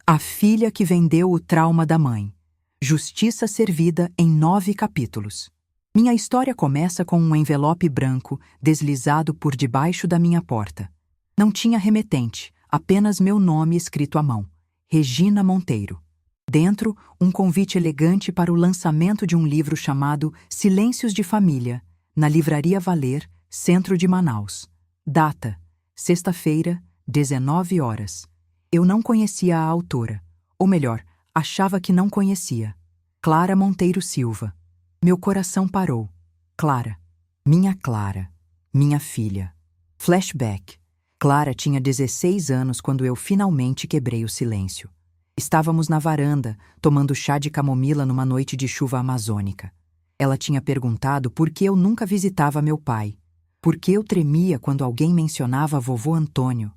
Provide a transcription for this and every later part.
A filha que vendeu o trauma da mãe. Justiça servida em 9 capítulos. Minha história começa com um envelope branco deslizado por debaixo da minha porta. Não tinha remetente, apenas meu nome escrito à mão. Regina Monteiro. Dentro, um convite elegante para o lançamento de um livro chamado Silêncios de Família, na Livraria Valer, centro de Manaus. Data: sexta-feira, 19 horas. Eu não conhecia a autora, ou melhor, achava que não conhecia. Clara Monteiro Silva. Meu coração parou. Clara, minha filha. Flashback. Clara tinha 16 anos quando eu finalmente quebrei o silêncio. Estávamos na varanda, tomando chá de camomila numa noite de chuva amazônica. Ela tinha perguntado por que eu nunca visitava meu pai. Por que eu tremia quando alguém mencionava vovô Antônio.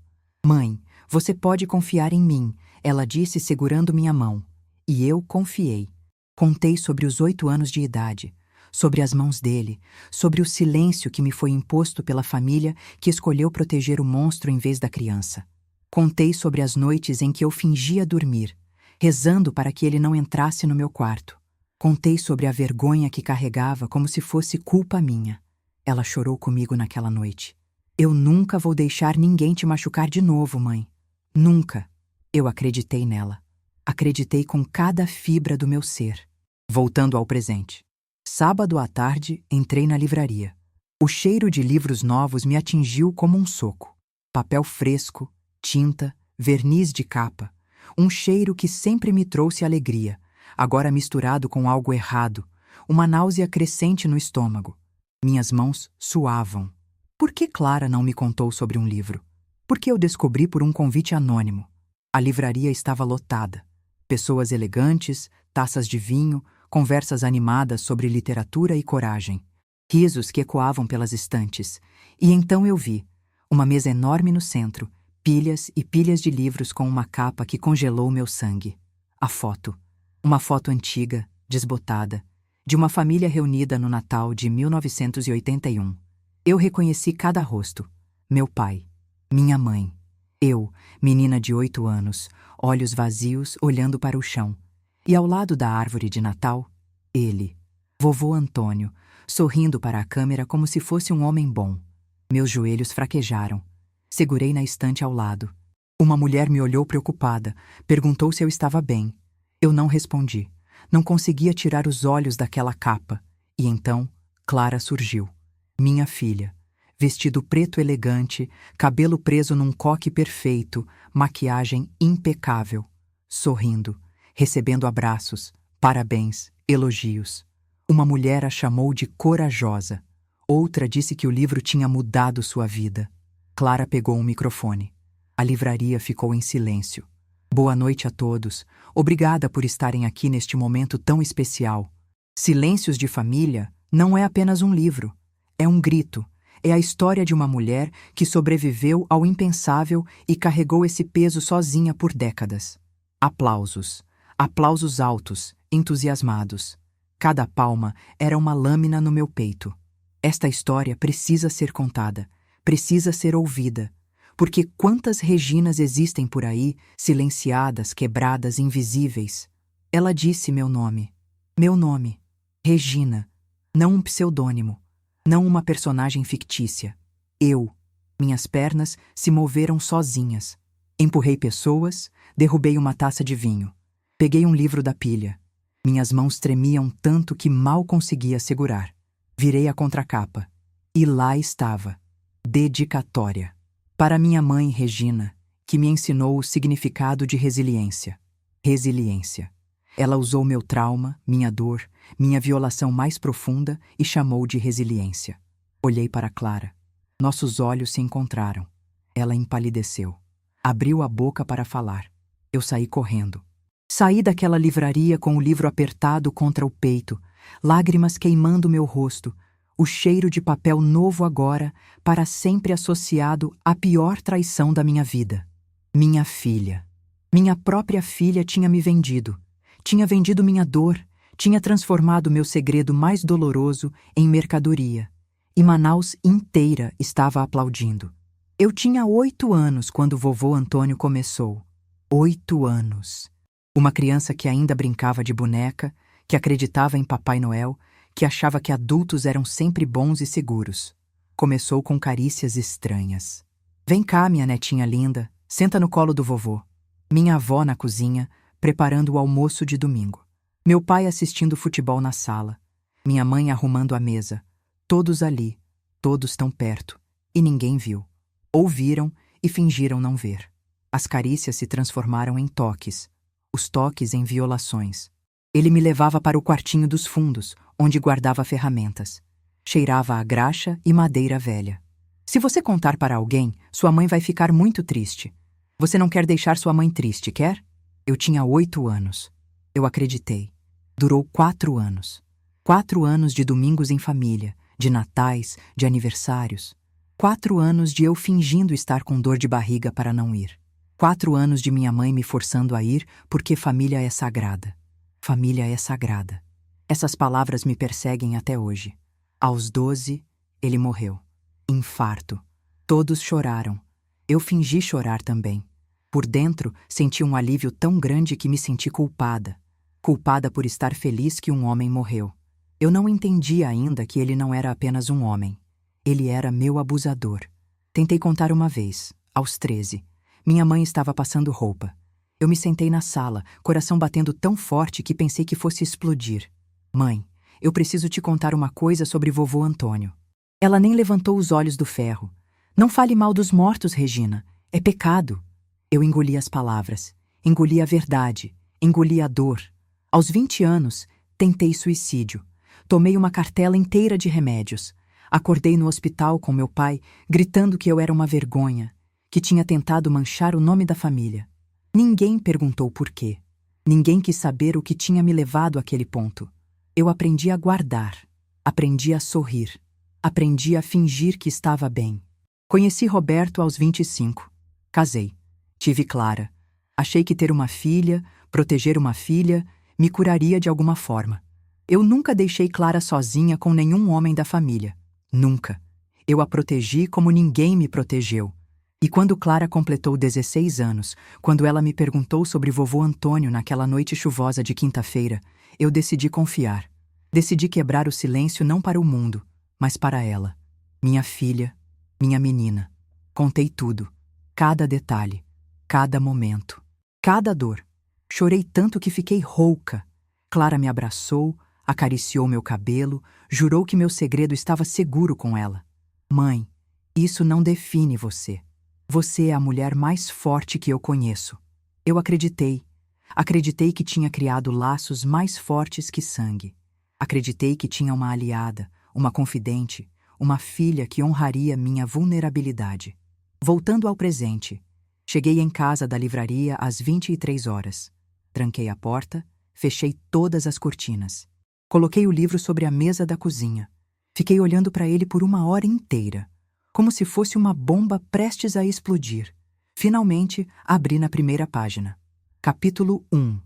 Mãe, você pode confiar em mim, ela disse segurando minha mão. E eu confiei. Contei sobre os 8 anos de idade, sobre as mãos dele, sobre o silêncio que me foi imposto pela família que escolheu proteger o monstro em vez da criança. Contei sobre as noites em que eu fingia dormir, rezando para que ele não entrasse no meu quarto. Contei sobre a vergonha que carregava como se fosse culpa minha. Ela chorou comigo naquela noite. Eu nunca vou deixar ninguém te machucar de novo, mãe. Nunca. Eu acreditei nela. Acreditei com cada fibra do meu ser. Voltando ao presente. Sábado à tarde, entrei na livraria. O cheiro de livros novos me atingiu como um soco. Papel fresco, tinta, verniz de capa. Um cheiro que sempre me trouxe alegria, agora misturado com algo errado, uma náusea crescente no estômago. Minhas mãos suavam. Por que Clara não me contou sobre um livro? Por que eu descobri por um convite anônimo? A livraria estava lotada. Pessoas elegantes, taças de vinho, conversas animadas sobre literatura e coragem. Risos que ecoavam pelas estantes. E então eu vi uma mesa enorme no centro, pilhas e pilhas de livros com uma capa que congelou meu sangue. A foto. Uma foto antiga, desbotada, de uma família reunida no Natal de 1981. Eu reconheci cada rosto. Meu pai. Minha mãe. Eu, menina de 8 anos, olhos vazios olhando para o chão. E ao lado da árvore de Natal, ele, vovô Antônio, sorrindo para a câmera como se fosse um homem bom. Meus joelhos fraquejaram. Segurei na estante ao lado. Uma mulher me olhou preocupada, perguntou se eu estava bem. Eu não respondi. Não conseguia tirar os olhos daquela capa. E então, Clara surgiu. Minha filha. Vestido preto elegante, cabelo preso num coque perfeito, maquiagem impecável. Sorrindo, recebendo abraços, parabéns, elogios. Uma mulher a chamou de corajosa. Outra disse que o livro tinha mudado sua vida. Clara pegou um microfone. A livraria ficou em silêncio. Boa noite a todos. Obrigada por estarem aqui neste momento tão especial. Silêncios de Família não é apenas um livro. É um grito. É a história de uma mulher que sobreviveu ao impensável e carregou esse peso sozinha por décadas. Aplausos. Aplausos altos, entusiasmados. Cada palma era uma lâmina no meu peito. Esta história precisa ser contada, precisa ser ouvida. Porque quantas Reginas existem por aí, silenciadas, quebradas, invisíveis? Ela disse meu nome. Meu nome. Regina. Não um pseudônimo. Não uma personagem fictícia. Eu. Minhas pernas se moveram sozinhas. Empurrei pessoas, derrubei uma taça de vinho. Peguei um livro da pilha. Minhas mãos tremiam tanto que mal conseguia segurar. Virei a contracapa. E lá estava. Dedicatória. Para minha mãe, Regina, que me ensinou o significado de resiliência. Resiliência. Ela usou meu trauma, minha dor, minha violação mais profunda e chamou de resiliência. Olhei para Clara. Nossos olhos se encontraram. Ela empalideceu. Abriu a boca para falar. Eu saí correndo. Saí daquela livraria com o livro apertado contra o peito, lágrimas queimando meu rosto, o cheiro de papel novo agora, para sempre associado à pior traição da minha vida. Minha filha. Minha própria filha tinha me vendido. Tinha vendido minha dor, tinha transformado meu segredo mais doloroso em mercadoria. E Manaus inteira estava aplaudindo. Eu tinha 8 anos quando vovô Antônio começou. 8 anos. Uma criança que ainda brincava de boneca, que acreditava em Papai Noel, que achava que adultos eram sempre bons e seguros. Começou com carícias estranhas. Vem cá, minha netinha linda, senta no colo do vovô. Minha avó na cozinha, preparando o almoço de domingo. Meu pai assistindo futebol na sala. Minha mãe arrumando a mesa. Todos ali, todos tão perto, e ninguém viu. Ouviram e fingiram não ver. As carícias se transformaram em toques, os toques em violações. Ele me levava para o quartinho dos fundos, onde guardava ferramentas. Cheirava a graxa e madeira velha. Se você contar para alguém, sua mãe vai ficar muito triste. Você não quer deixar sua mãe triste, quer? Eu tinha 8 anos. Eu acreditei. Durou 4 anos. 4 anos de domingos em família, de natais, de aniversários. 4 anos de eu fingindo estar com dor de barriga para não ir. 4 anos de minha mãe me forçando a ir porque família é sagrada. Família é sagrada. Essas palavras me perseguem até hoje. Aos 12, ele morreu. Infarto. Todos choraram. Eu fingi chorar também. Por dentro, senti um alívio tão grande que me senti culpada. Culpada por estar feliz que um homem morreu. Eu não entendia ainda que ele não era apenas um homem. Ele era meu abusador. Tentei contar uma vez, aos 13. Minha mãe estava passando roupa. Eu me sentei na sala, coração batendo tão forte que pensei que fosse explodir. Mãe, eu preciso te contar uma coisa sobre vovô Antônio. Ela nem levantou os olhos do ferro. Não fale mal dos mortos, Regina. É pecado. Eu engoli as palavras, engoli a verdade, engoli a dor. Aos 20 anos, tentei suicídio. Tomei uma cartela inteira de remédios. Acordei no hospital com meu pai, gritando que eu era uma vergonha, que tinha tentado manchar o nome da família. Ninguém perguntou por quê. Ninguém quis saber o que tinha me levado àquele ponto. Eu aprendi a guardar, aprendi a sorrir, aprendi a fingir que estava bem. Conheci Roberto aos 25. Casei. Tive Clara. Achei que ter uma filha, proteger uma filha, me curaria de alguma forma. Eu nunca deixei Clara sozinha com nenhum homem da família. Nunca. Eu a protegi como ninguém me protegeu. E quando Clara completou 16 anos, quando ela me perguntou sobre vovô Antônio naquela noite chuvosa de quinta-feira, eu decidi confiar. Decidi quebrar o silêncio não para o mundo, mas para ela. Minha filha, minha menina. Contei tudo. Cada detalhe. Cada momento. Cada dor. Chorei tanto que fiquei rouca. Clara me abraçou, acariciou meu cabelo, jurou que meu segredo estava seguro com ela. Mãe, isso não define você. Você é a mulher mais forte que eu conheço. Eu acreditei. Acreditei que tinha criado laços mais fortes que sangue. Acreditei que tinha uma aliada, uma confidente, uma filha que honraria minha vulnerabilidade. Voltando ao presente, cheguei em casa da livraria às 23 horas. Tranquei a porta, fechei todas as cortinas. Coloquei o livro sobre a mesa da cozinha. Fiquei olhando para ele por 1 hora inteira, como se fosse uma bomba prestes a explodir. Finalmente, abri na primeira página. Capítulo 1.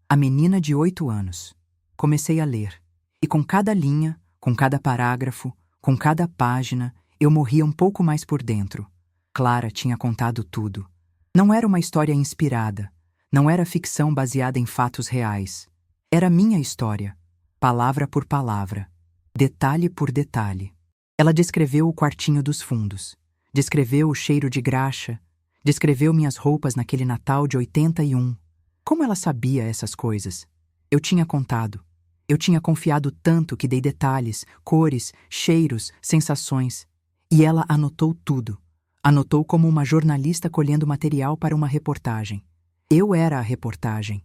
A menina de 8 anos. Comecei a ler, e com cada linha, com cada parágrafo, com cada página, eu morria um pouco mais por dentro. Clara tinha contado tudo. Não era uma história inspirada, não era ficção baseada em fatos reais. Era minha história, palavra por palavra, detalhe por detalhe. Ela descreveu o quartinho dos fundos, descreveu o cheiro de graxa, descreveu minhas roupas naquele Natal de 81. Como ela sabia essas coisas? Eu tinha contado. Eu tinha confiado tanto que dei detalhes, cores, cheiros, sensações. E ela anotou tudo. Anotou como uma jornalista colhendo material para uma reportagem. Eu era a reportagem.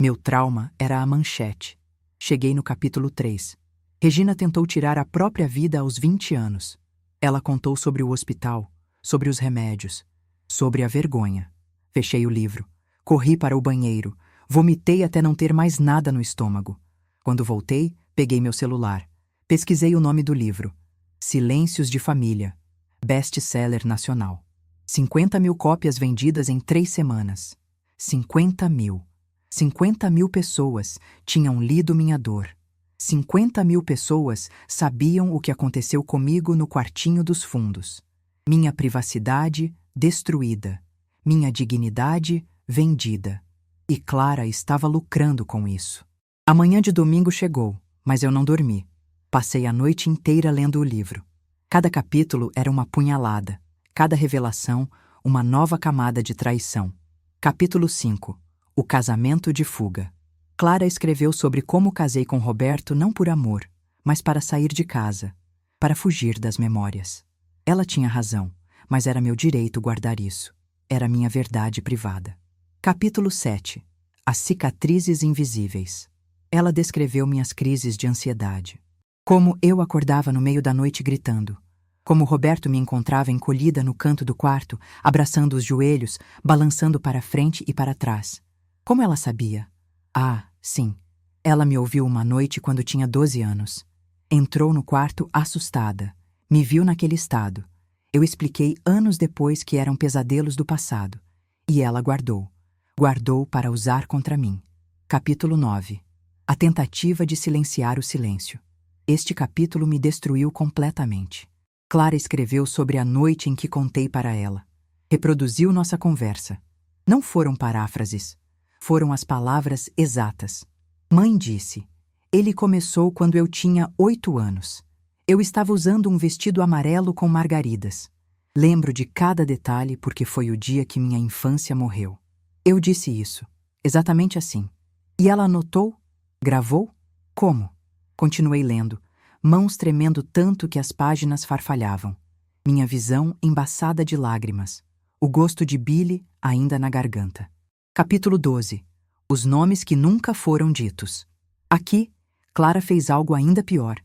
Meu trauma era a manchete. Cheguei no capítulo 3. Regina tentou tirar a própria vida aos 20 anos. Ela contou sobre o hospital, sobre os remédios, sobre a vergonha. Fechei o livro. Corri para o banheiro. Vomitei até não ter mais nada no estômago. Quando voltei, peguei meu celular. Pesquisei o nome do livro. Silêncios de Família. Best-seller nacional. 50.000 cópias vendidas em 3 semanas. 50.000. 50.000 pessoas tinham lido minha dor. 50.000 pessoas sabiam o que aconteceu comigo no quartinho dos fundos. Minha privacidade destruída. Minha dignidade vendida. E Clara estava lucrando com isso. A manhã de domingo chegou, mas eu não dormi. Passei a noite inteira lendo o livro. Cada capítulo era uma punhalada, cada revelação, uma nova camada de traição. Capítulo 5. O casamento de fuga. Clara escreveu sobre como casei com Roberto não por amor, mas para sair de casa, para fugir das memórias. Ela tinha razão, mas era meu direito guardar isso. Era minha verdade privada. Capítulo 7. As cicatrizes invisíveis. Ela descreveu minhas crises de ansiedade. Como eu acordava no meio da noite gritando. Como Roberto me encontrava encolhida no canto do quarto, abraçando os joelhos, balançando para frente e para trás. Como ela sabia? Ah, sim. Ela me ouviu uma noite quando tinha 12 anos. Entrou no quarto assustada. Me viu naquele estado. Eu expliquei anos depois que eram pesadelos do passado. E ela guardou. Guardou para usar contra mim. Capítulo 9. A tentativa de silenciar o silêncio. Este capítulo me destruiu completamente. Clara escreveu sobre a noite em que contei para ela. Reproduziu nossa conversa. Não foram paráfrases. Foram as palavras exatas. Mãe disse: ele começou quando eu tinha 8 anos. Eu estava usando um vestido amarelo com margaridas. Lembro de cada detalhe porque foi o dia que minha infância morreu. Eu disse isso, exatamente assim. E ela anotou? Gravou? Como? Continuei lendo, mãos tremendo tanto que as páginas farfalhavam. Minha visão embaçada de lágrimas. O gosto de bile ainda na garganta. Capítulo 12. Os nomes que nunca foram ditos. Aqui, Clara fez algo ainda pior.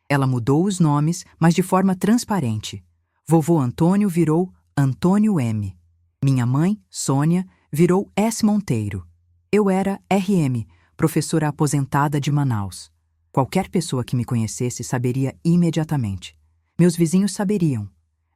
Ela mudou os nomes, mas de forma transparente. Vovô Antônio virou Antônio M. Minha mãe, Sônia, virou S. Monteiro. Eu era RM, professora aposentada de Manaus. Qualquer pessoa que me conhecesse saberia imediatamente. Meus vizinhos saberiam.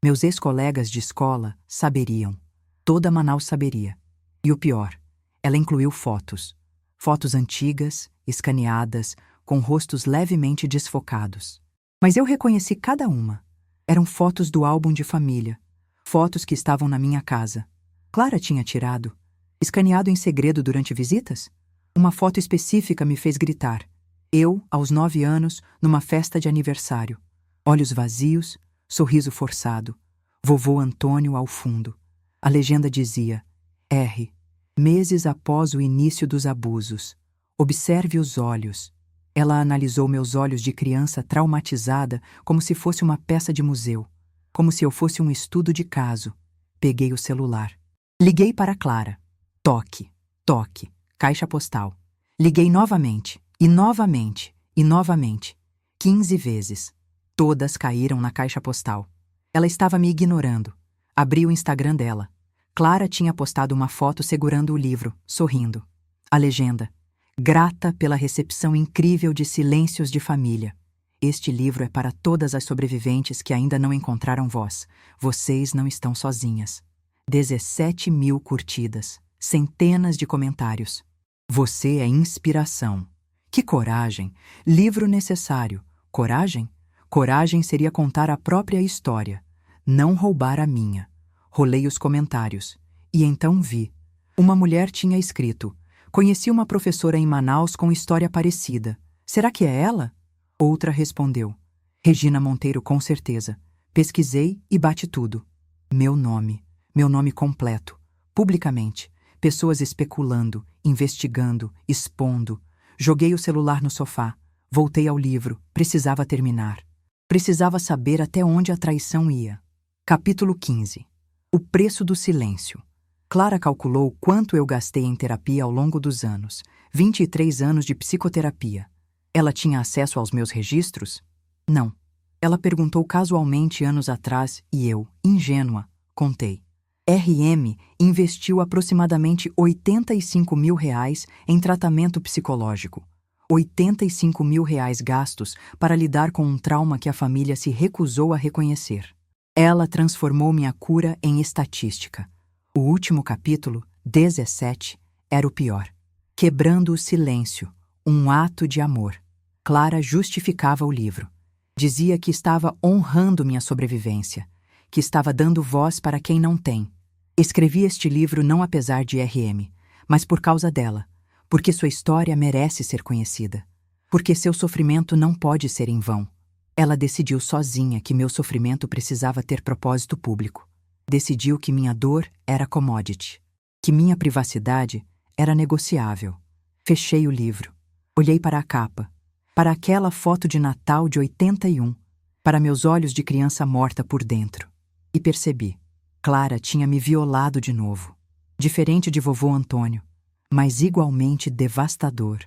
Meus ex-colegas de escola saberiam. Toda Manaus saberia. E o pior, ela incluiu fotos. Fotos antigas, escaneadas, com rostos levemente desfocados. Mas eu reconheci cada uma. Eram fotos do álbum de família. Fotos que estavam na minha casa. Clara tinha tirado. Escaneado em segredo durante visitas? Uma foto específica me fez gritar. Eu, aos 9 anos, numa festa de aniversário. Olhos vazios, sorriso forçado. Vovô Antônio ao fundo. A legenda dizia: R. Meses após o início dos abusos. Observe os olhos. Ela analisou meus olhos de criança traumatizada como se fosse uma peça de museu. Como se eu fosse um estudo de caso. Peguei o celular. Liguei para Clara. Toque, toque, caixa postal. Liguei novamente, e novamente, e novamente. 15 vezes. Todas caíram na caixa postal. Ela estava me ignorando. Abri o Instagram dela. Clara tinha postado uma foto segurando o livro, sorrindo. A legenda: grata pela recepção incrível de Silêncios de Família. Este livro é para todas as sobreviventes que ainda não encontraram voz. Vocês não estão sozinhas. 17.000 curtidas. Centenas de comentários. Você é inspiração. Que coragem! Livro necessário. Coragem? Coragem seria contar a própria história, não roubar a minha. Rolei os comentários. E então vi. Uma mulher tinha escrito: conheci uma professora em Manaus com história parecida. Será que é ela? Outra respondeu: Regina Monteiro, com certeza. Pesquisei e bate tudo. Meu nome completo, publicamente. Pessoas especulando, investigando, expondo. Joguei o celular no sofá. Voltei ao livro. Precisava terminar. Precisava saber até onde a traição ia. Capítulo 15. O preço do silêncio. Clara calculou quanto eu gastei em terapia ao longo dos anos. 23 anos de psicoterapia. Ela tinha acesso aos meus registros? Não. Ela perguntou casualmente anos atrás e eu, ingênua, contei. RM investiu aproximadamente R$ 85.000 em tratamento psicológico. R$ 85.000 gastos para lidar com um trauma que a família se recusou a reconhecer. Ela transformou minha cura em estatística. O último capítulo, 17, era o pior. Quebrando o silêncio, um ato de amor. Clara justificava o livro. Dizia que estava honrando minha sobrevivência, que estava dando voz para quem não tem. Escrevi este livro não apesar de RM, mas por causa dela, porque sua história merece ser conhecida, porque seu sofrimento não pode ser em vão. Ela decidiu sozinha que meu sofrimento precisava ter propósito público. Decidiu que minha dor era commodity, que minha privacidade era negociável. Fechei o livro. Olhei para a capa, para aquela foto de Natal de 81, para meus olhos de criança morta por dentro. E percebi. Clara tinha me violado de novo. Diferente de vovô Antônio, mas igualmente devastador.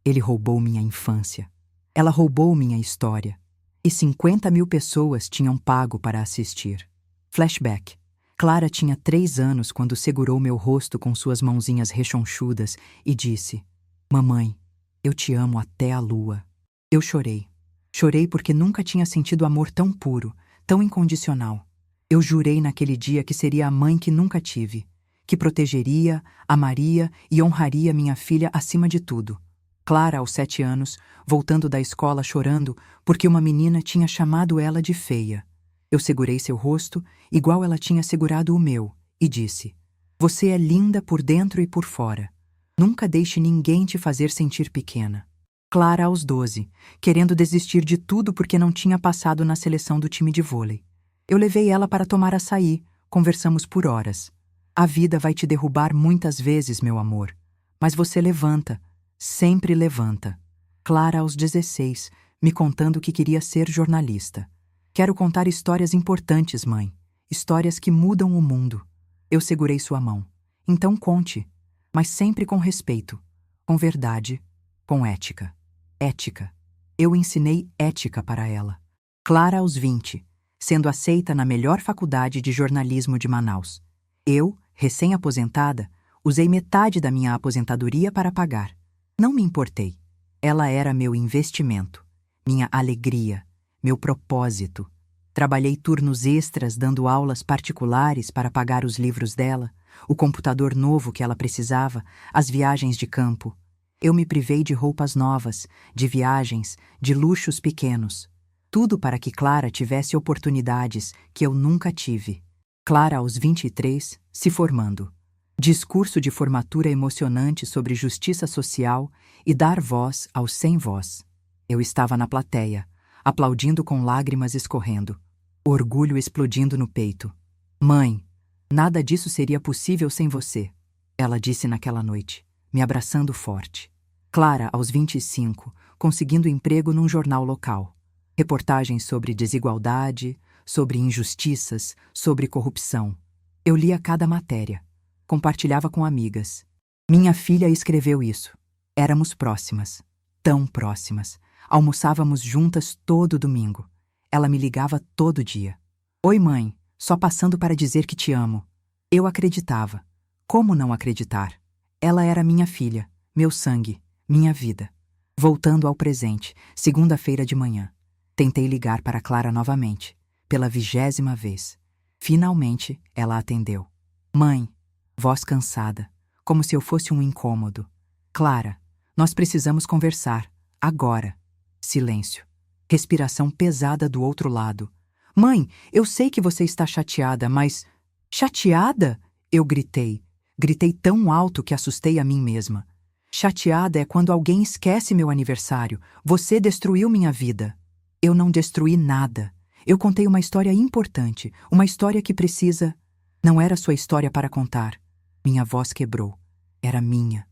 Ele roubou minha infância. Ela roubou minha história. E 50.000 pessoas tinham pago para assistir. Flashback. Clara tinha 3 anos quando segurou meu rosto com suas mãozinhas rechonchudas e disse: "Mamãe, eu te amo até a lua." Eu chorei. Chorei porque nunca tinha sentido amor tão puro, tão incondicional. Eu jurei naquele dia que seria a mãe que nunca tive, que protegeria, amaria e honraria minha filha acima de tudo. Clara, aos 7 anos, voltando da escola chorando porque uma menina tinha chamado ela de feia. Eu segurei seu rosto, igual ela tinha segurado o meu, e disse: "Você é linda por dentro e por fora. Nunca deixe ninguém te fazer sentir pequena." Clara, aos 12, querendo desistir de tudo porque não tinha passado na seleção do time de vôlei. Eu levei ela para tomar açaí, conversamos por horas. A vida vai te derrubar muitas vezes, meu amor, mas você levanta, sempre levanta. Clara, aos 16, me contando que queria ser jornalista. "Quero contar histórias importantes, mãe. Histórias que mudam o mundo." Eu segurei sua mão. "Então conte, mas sempre com respeito, com verdade, com ética." Ética. Eu ensinei ética para ela. Clara, aos 20, sendo aceita na melhor faculdade de jornalismo de Manaus. Eu, recém-aposentada, usei metade da minha aposentadoria para pagar. Não me importei. Ela era meu investimento, minha alegria, meu propósito. Trabalhei turnos extras dando aulas particulares para pagar os livros dela, o computador novo que ela precisava, as viagens de campo. Eu me privei de roupas novas, de viagens, de luxos pequenos. Tudo para que Clara tivesse oportunidades que eu nunca tive. Clara, aos 23, se formando. Discurso de formatura emocionante sobre justiça social e dar voz aos sem voz. Eu estava na plateia, aplaudindo com lágrimas escorrendo. Orgulho explodindo no peito. "Mãe, nada disso seria possível sem você," ela disse naquela noite, me abraçando forte. Clara, aos 25, conseguindo emprego num jornal local. Reportagens sobre desigualdade, sobre injustiças, sobre corrupção. Eu lia cada matéria. Compartilhava com amigas. Minha filha escreveu isso. Éramos próximas. Tão próximas. Almoçávamos juntas todo domingo. Ela me ligava todo dia. "Oi, mãe, só passando para dizer que te amo." Eu acreditava. Como não acreditar? Ela era minha filha, meu sangue, minha vida. Voltando ao presente, segunda-feira de manhã. Tentei ligar para Clara novamente, pela 20ª vez. Finalmente, ela atendeu. "Mãe," voz cansada, como se eu fosse um incômodo. "Clara, nós precisamos conversar, agora." Silêncio. Respiração pesada do outro lado. "Mãe, eu sei que você está chateada, mas..." "Chateada?" Eu gritei. Gritei tão alto que assustei a mim mesma. "Chateada é quando alguém esquece meu aniversário. Você destruiu minha vida." Eu não destruí nada. Eu contei uma história importante, uma história que precisa... Não era sua história para contar. Minha voz quebrou. Era minha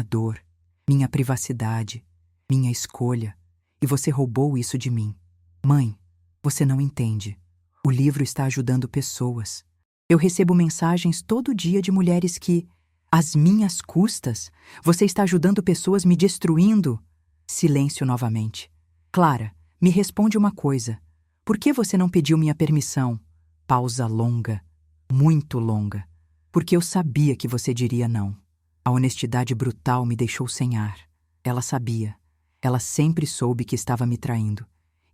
dor, minha privacidade, minha escolha. E você roubou isso de mim. Mãe, você não entende. O livro está ajudando pessoas. Eu recebo mensagens todo dia de mulheres que... Às minhas custas, você está ajudando pessoas me destruindo. Silêncio novamente. "Clara, me responde uma coisa. Por que você não pediu minha permissão?" Pausa longa, muito longa. "Porque eu sabia que você diria não." A honestidade brutal me deixou sem ar. Ela sabia. Ela sempre soube que estava me traindo.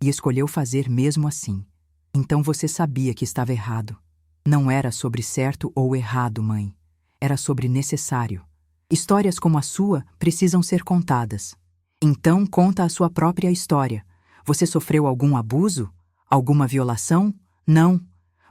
E escolheu fazer mesmo assim. "Então você sabia que estava errado." Não era sobre certo ou errado, mãe. Era sobre necessário. Histórias como a sua precisam ser contadas. Então conta a sua própria história. Você sofreu algum abuso? Alguma violação? Não.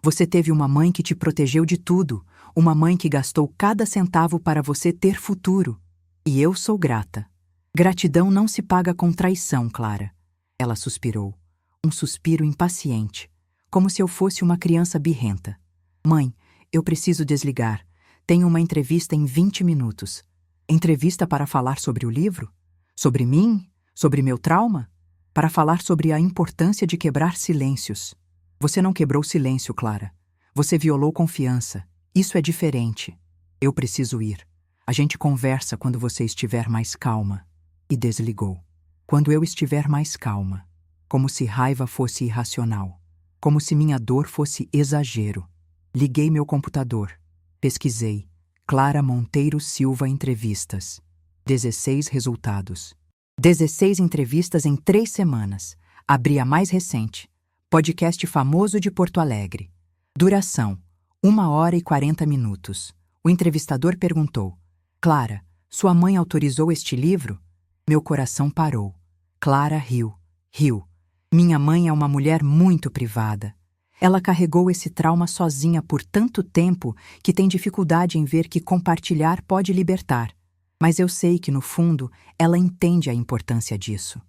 Você teve uma mãe que te protegeu de tudo. Uma mãe que gastou cada centavo para você ter futuro. E eu sou grata. Gratidão não se paga com traição, Clara. Ela suspirou. Um suspiro impaciente, como se eu fosse uma criança birrenta. Mãe, eu preciso desligar. Tenho uma entrevista em 20 minutos. Entrevista para falar sobre o livro? Sobre mim? Sobre meu trauma? Para falar sobre a importância de quebrar silêncios. Você não quebrou silêncio, Clara. Você violou confiança. Isso é diferente. Eu preciso ir. A gente conversa quando você estiver mais calma. E desligou. Quando eu estiver mais calma. Como se raiva fosse irracional. Como se minha dor fosse exagero. Liguei meu computador. Pesquisei. Clara Monteiro Silva entrevistas. 16 resultados. 16 entrevistas em 3 semanas. Abri a mais recente. Podcast famoso de Porto Alegre. Duração: 1h40. O entrevistador perguntou: Clara, sua mãe autorizou este livro? Meu coração parou. Clara riu. Riu. Minha mãe é uma mulher muito privada. Ela carregou esse trauma sozinha por tanto tempo que tem dificuldade em ver que compartilhar pode libertar. Mas eu sei que, no fundo, ela entende a importância disso.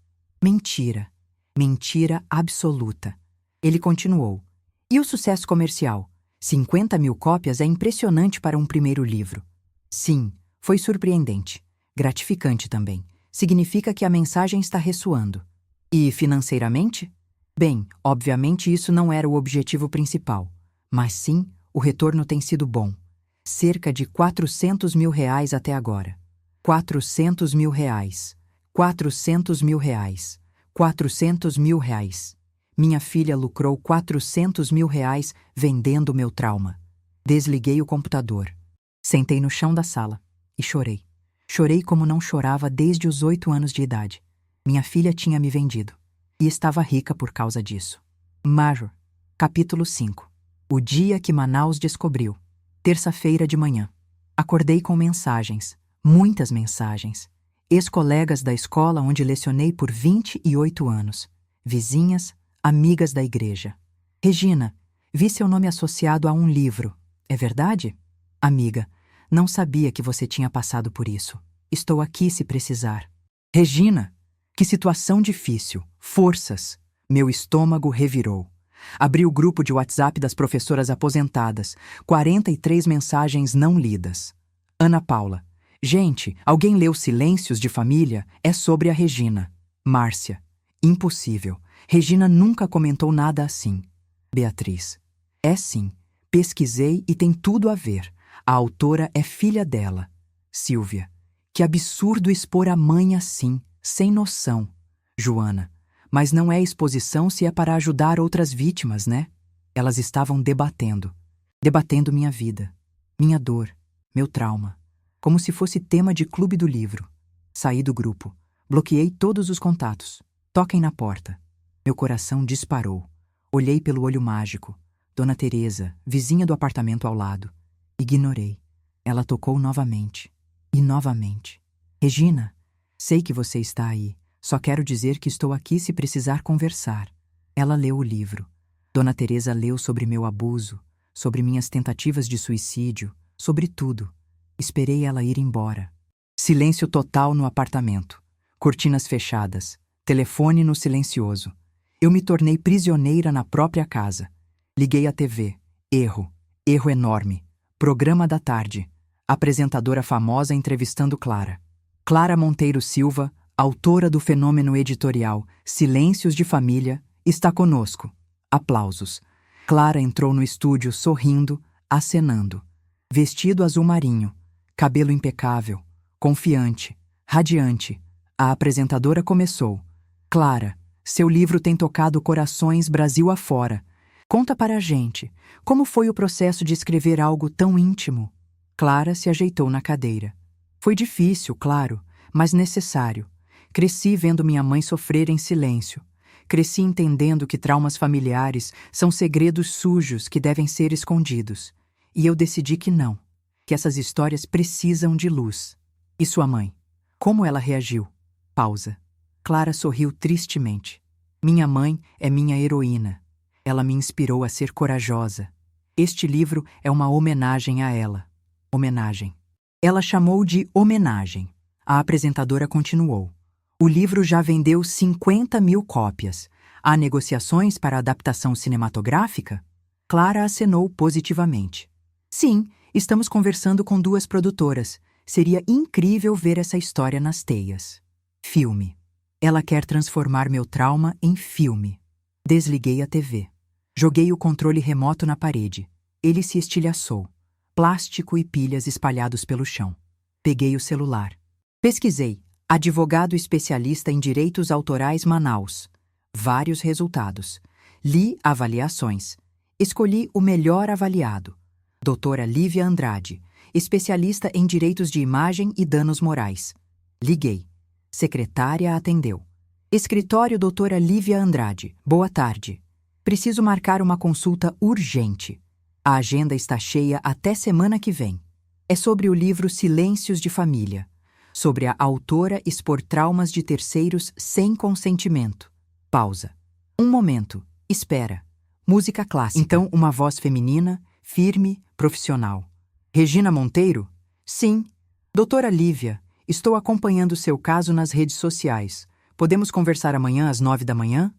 Mentira. Mentira absoluta. Ele continuou. E o sucesso comercial? 50 mil cópias é impressionante para um primeiro livro. Sim, foi surpreendente. Gratificante também. Significa que a mensagem está ressoando. E financeiramente? Bem, obviamente isso não era o objetivo principal. Mas sim, o retorno tem sido bom. Cerca de R$400 mil até agora. R$400 mil. R$400 mil. R$400 mil. Minha filha lucrou R$400 mil vendendo meu trauma. Desliguei o computador. Sentei no chão da sala e chorei. Chorei como não chorava desde os 8 anos de idade. Minha filha tinha me vendido. E estava rica por causa disso. Major, capítulo 5. O dia que Manaus descobriu. Terça-feira de manhã. Acordei com mensagens. Muitas mensagens. Ex-colegas da escola onde lecionei por 28 anos. Vizinhas, amigas da igreja. Regina, vi seu nome associado a um livro. É verdade? Amiga, não sabia que você tinha passado por isso. Estou aqui se precisar. Regina, que situação difícil. Forças. Meu estômago revirou. Abri o grupo de WhatsApp das professoras aposentadas. 43 mensagens não lidas. Ana Paula. Gente, alguém leu Silêncios de Família? É sobre a Regina. Márcia. Impossível. Regina nunca comentou nada assim. Beatriz. É sim. Pesquisei e tem tudo a ver. A autora é filha dela. Silvia. Que absurdo expor a mãe assim, sem noção. Joana. Mas não é exposição se é para ajudar outras vítimas, né? Elas estavam debatendo. Debatendo minha vida. Minha dor. Meu trauma. Como se fosse tema de clube do livro. Saí do grupo. Bloqueei todos os contatos. Toquem na porta. Meu coração disparou. Olhei pelo olho mágico. Dona Teresa, vizinha do apartamento ao lado. Ignorei. Ela tocou novamente. E novamente. Regina, sei que você está aí. Só quero dizer que estou aqui se precisar conversar. Ela leu o livro. Dona Teresa leu sobre meu abuso, sobre minhas tentativas de suicídio, sobre tudo. Esperei ela ir embora. Silêncio total no apartamento. Cortinas fechadas. Telefone no silencioso. Eu me tornei prisioneira na própria casa. Liguei a TV. Erro. Erro enorme. Programa da tarde. Apresentadora famosa entrevistando Clara. Clara Monteiro Silva, autora do fenômeno editorial Silêncios de Família, está conosco. Aplausos. Clara entrou no estúdio sorrindo, acenando. Vestido azul marinho. Cabelo impecável. Confiante. Radiante. A apresentadora começou. Clara, seu livro tem tocado corações Brasil afora. Conta para a gente, como foi o processo de escrever algo tão íntimo? Clara se ajeitou na cadeira. Foi difícil, claro, mas necessário. Cresci vendo minha mãe sofrer em silêncio. Cresci entendendo que traumas familiares são segredos sujos que devem ser escondidos. E eu decidi que não, que essas histórias precisam de luz. E sua mãe? Como ela reagiu? Pausa. Clara sorriu tristemente. Minha mãe é minha heroína. Ela me inspirou a ser corajosa. Este livro é uma homenagem a ela. Homenagem. Ela chamou de homenagem. A apresentadora continuou. O livro já vendeu 50.000 cópias. Há negociações para adaptação cinematográfica? Clara acenou positivamente. Sim, estamos conversando com 2 produtoras. Seria incrível ver essa história nas teias. Filme. Ela quer transformar meu trauma em filme. Desliguei a TV. Joguei o controle remoto na parede. Ele se estilhaçou. Plástico e pilhas espalhados pelo chão. Peguei o celular. Pesquisei. Advogado especialista em direitos autorais Manaus. Vários resultados. Li avaliações. Escolhi o melhor avaliado. Doutora Lívia Andrade, especialista em direitos de imagem e danos morais. Liguei. Secretária atendeu. Escritório doutora Lívia Andrade. Boa tarde. Preciso marcar uma consulta urgente. A agenda está cheia até semana que vem. É sobre o livro Silêncios de Família. Sobre a autora expor traumas de terceiros sem consentimento. Pausa. Um momento. Espera. Música clássica. Então, uma voz feminina, firme, profissional. Regina Monteiro? Sim. Doutora Lívia, estou acompanhando seu caso nas redes sociais. Podemos conversar amanhã às 9 da manhã?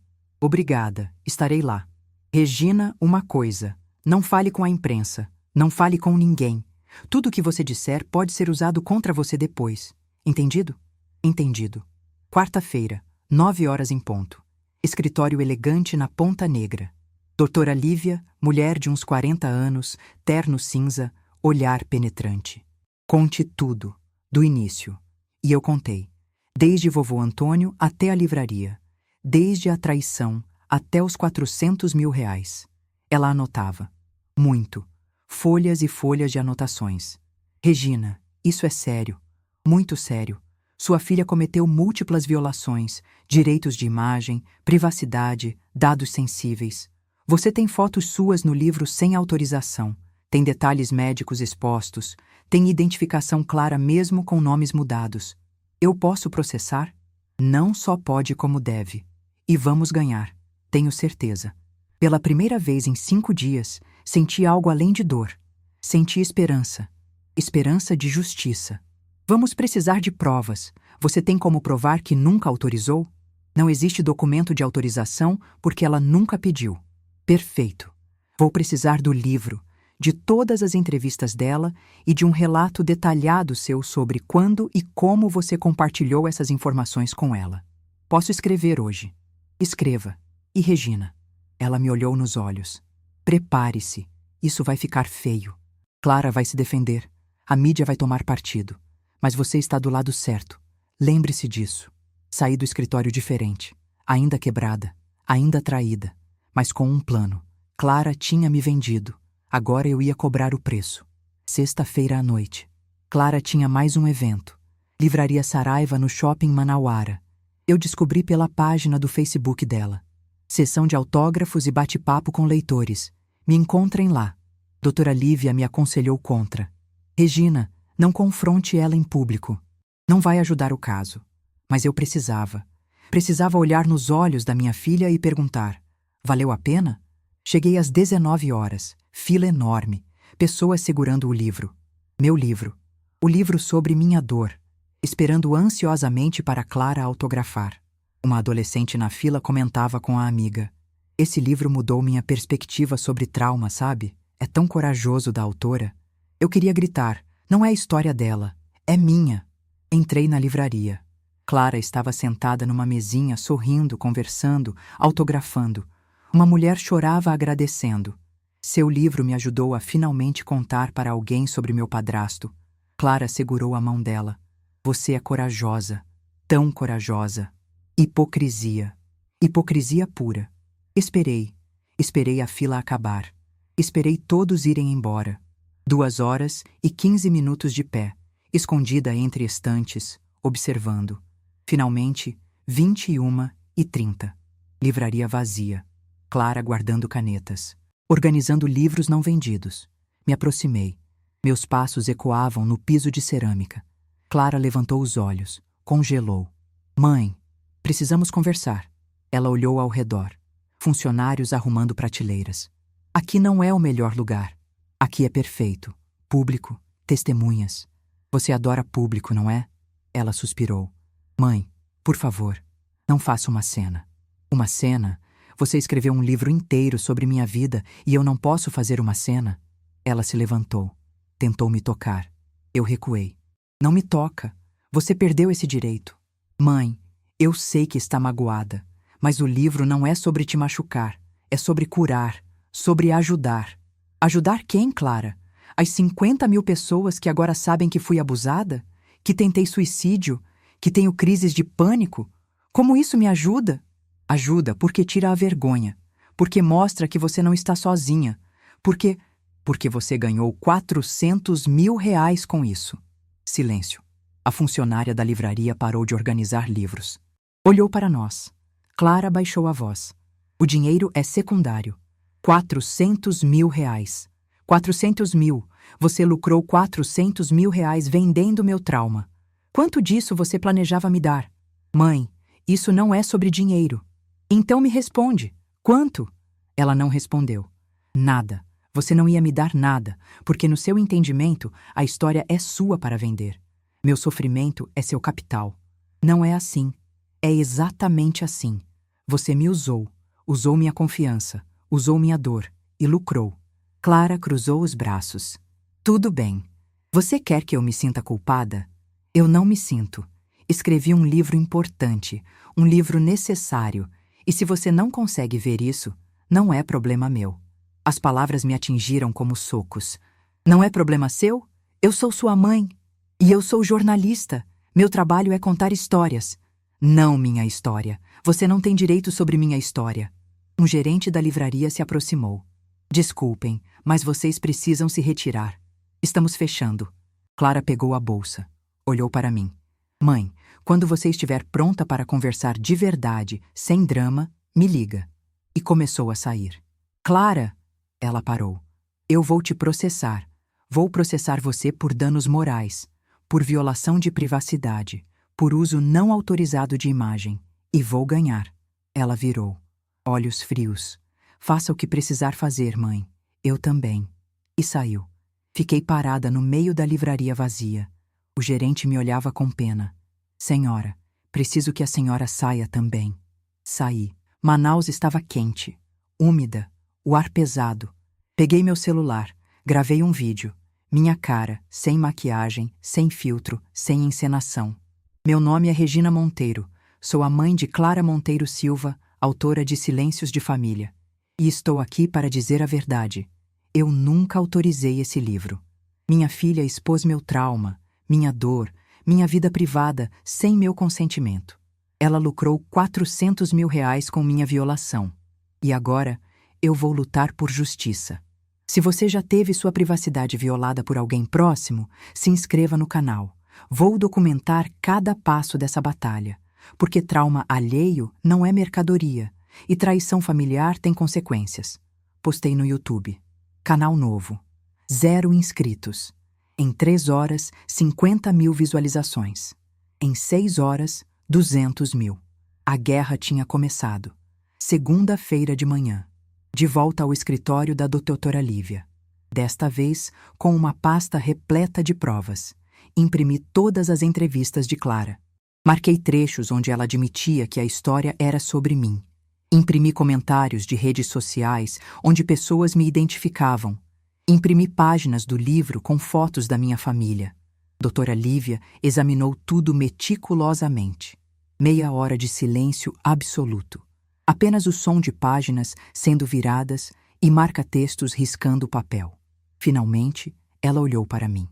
Obrigada, estarei lá. Regina, uma coisa. Não fale com a imprensa. Não fale com ninguém. Tudo o que você disser pode ser usado contra você depois. Entendido? Entendido. Quarta-feira, 9 horas em ponto. Escritório elegante na Ponta Negra. Doutora Lívia, mulher de uns 40 anos, terno cinza, olhar penetrante. Conte tudo, do início. E eu contei. Desde vovô Antônio até a livraria. Desde a traição até os 400.000 reais. Ela anotava. Muito. Folhas e folhas de anotações. Regina, isso é sério. Muito sério. Sua filha cometeu múltiplas violações, direitos de imagem, privacidade, dados sensíveis. Você tem fotos suas no livro sem autorização, tem detalhes médicos expostos, tem identificação clara mesmo com nomes mudados. Eu posso processar? Não só pode como deve. E vamos ganhar, tenho certeza. Pela primeira vez em 5 dias, senti algo além de dor. Senti esperança. Esperança de justiça. Vamos precisar de provas. Você tem como provar que nunca autorizou? Não existe documento de autorização porque ela nunca pediu. Perfeito. Vou precisar do livro, de todas as entrevistas dela e de um relato detalhado seu sobre quando e como você compartilhou essas informações com ela. Posso escrever hoje. Escreva. E Regina? Ela me olhou nos olhos. Prepare-se. Isso vai ficar feio. Clara vai se defender. A mídia vai tomar partido. Mas você está do lado certo. Lembre-se disso. Saí do escritório diferente, ainda quebrada, ainda traída, mas com um plano. Clara tinha me vendido. Agora eu ia cobrar o preço. Sexta-feira à noite. Clara tinha mais um evento. Livraria Saraiva no Shopping Manauara. Eu descobri pela página do Facebook dela. Sessão de autógrafos e bate-papo com leitores. Me encontrem lá. Doutora Lívia me aconselhou contra. Regina, não confronte ela em público. Não vai ajudar o caso. Mas eu precisava. Precisava olhar nos olhos da minha filha e perguntar: valeu a pena? Cheguei às 19 horas. Fila enorme. Pessoas segurando o livro. Meu livro. O livro sobre minha dor. Esperando ansiosamente para Clara autografar. Uma adolescente na fila comentava com a amiga: esse livro mudou minha perspectiva sobre trauma, sabe? É tão corajoso da autora. Eu queria gritar: não é a história dela, é minha. Entrei na livraria. Clara estava sentada numa mesinha, sorrindo, conversando, autografando. Uma mulher chorava agradecendo. Seu livro me ajudou a finalmente contar para alguém sobre meu padrasto. Clara segurou a mão dela. Você é corajosa, tão corajosa. Hipocrisia. Hipocrisia pura. Esperei. Esperei a fila acabar. Esperei todos irem embora. 2 horas e 15 minutos de pé, escondida entre estantes, observando. Finalmente, 21h30. Livraria vazia. Clara guardando canetas. Organizando livros não vendidos. Me aproximei. Meus passos ecoavam no piso de cerâmica. Clara levantou os olhos. Congelou. Mãe, precisamos conversar. Ela olhou ao redor. Funcionários arrumando prateleiras. Aqui não é o melhor lugar. Aqui é perfeito. Público, testemunhas. Você adora público, não é? Ela suspirou. Mãe, por favor, não faça uma cena. Uma cena? Você escreveu um livro inteiro sobre minha vida e eu não posso fazer uma cena? Ela se levantou. Tentou me tocar. Eu recuei. Não me toca. Você perdeu esse direito. Mãe, eu sei que está magoada, mas o livro não é sobre te machucar. É sobre curar, sobre ajudar. Ajudar quem, Clara? As 50.000 pessoas que agora sabem que fui abusada? Que tentei suicídio? Que tenho crises de pânico? Como isso me ajuda? Ajuda porque tira a vergonha, porque mostra que você não está sozinha, porque você ganhou 400 mil reais com isso. Silêncio. A funcionária da livraria parou de organizar livros. Olhou para nós. Clara baixou a voz. O dinheiro é secundário. 400 mil reais. 400 mil. Você lucrou 400 mil reais vendendo meu trauma. Quanto disso você planejava me dar? Mãe, isso não é sobre dinheiro. Então me responde. Quanto? Ela não respondeu. Nada. Você não ia me dar nada, porque no seu entendimento a história é sua para vender. Meu sofrimento é seu capital. Não é assim. É exatamente assim. Você me usou. Usou minha confiança. Usou minha dor. E lucrou. Clara cruzou os braços. Tudo bem. Você quer que eu me sinta culpada? Eu não me sinto. Escrevi um livro importante, um livro necessário, e se você não consegue ver isso, não é problema meu. As palavras me atingiram como socos. Não é problema seu? Eu sou sua mãe. E eu sou jornalista. Meu trabalho é contar histórias. Não minha história. Você não tem direito sobre minha história. Um gerente da livraria se aproximou. Desculpem, mas vocês precisam se retirar. Estamos fechando. Clara pegou a bolsa. Olhou para mim. Mãe, quando você estiver pronta para conversar de verdade, sem drama, me liga. E começou a sair. Clara! Ela parou. Eu vou te processar. Vou processar você por danos morais, por violação de privacidade, por uso não autorizado de imagem. E vou ganhar. Ela virou. Olhos frios. Faça o que precisar fazer, mãe. Eu também. E saiu. Fiquei parada no meio da livraria vazia. O gerente me olhava com pena. Senhora, preciso que a senhora saia também. Saí. Manaus estava quente, úmida, o ar pesado. Peguei meu celular, gravei um vídeo. Minha cara, sem maquiagem, sem filtro, sem encenação. Meu nome é Regina Monteiro. Sou a mãe de Clara Monteiro Silva, autora de Silêncios de Família. E estou aqui para dizer a verdade. Eu nunca autorizei esse livro. Minha filha expôs meu trauma, minha dor, minha vida privada, sem meu consentimento. Ela lucrou 400 mil reais com minha violação. E agora, eu vou lutar por justiça. Se você já teve sua privacidade violada por alguém próximo, se inscreva no canal. Vou documentar cada passo dessa batalha, porque trauma alheio não é mercadoria e traição familiar tem consequências. Postei no YouTube. Canal novo. 0 inscritos. Em 3 horas, 50 mil visualizações. Em 6 horas, 200 mil. A guerra tinha começado. Segunda-feira de manhã. De volta ao escritório da doutora Lívia. Desta vez, com uma pasta repleta de provas. Imprimi todas as entrevistas de Clara. Marquei trechos onde ela admitia que a história era sobre mim. Imprimi comentários de redes sociais onde pessoas me identificavam. Imprimi páginas do livro com fotos da minha família. Doutora Lívia examinou tudo meticulosamente. Meia hora de silêncio absoluto. Apenas o som de páginas sendo viradas e marca-textos riscando o papel. Finalmente, ela olhou para mim.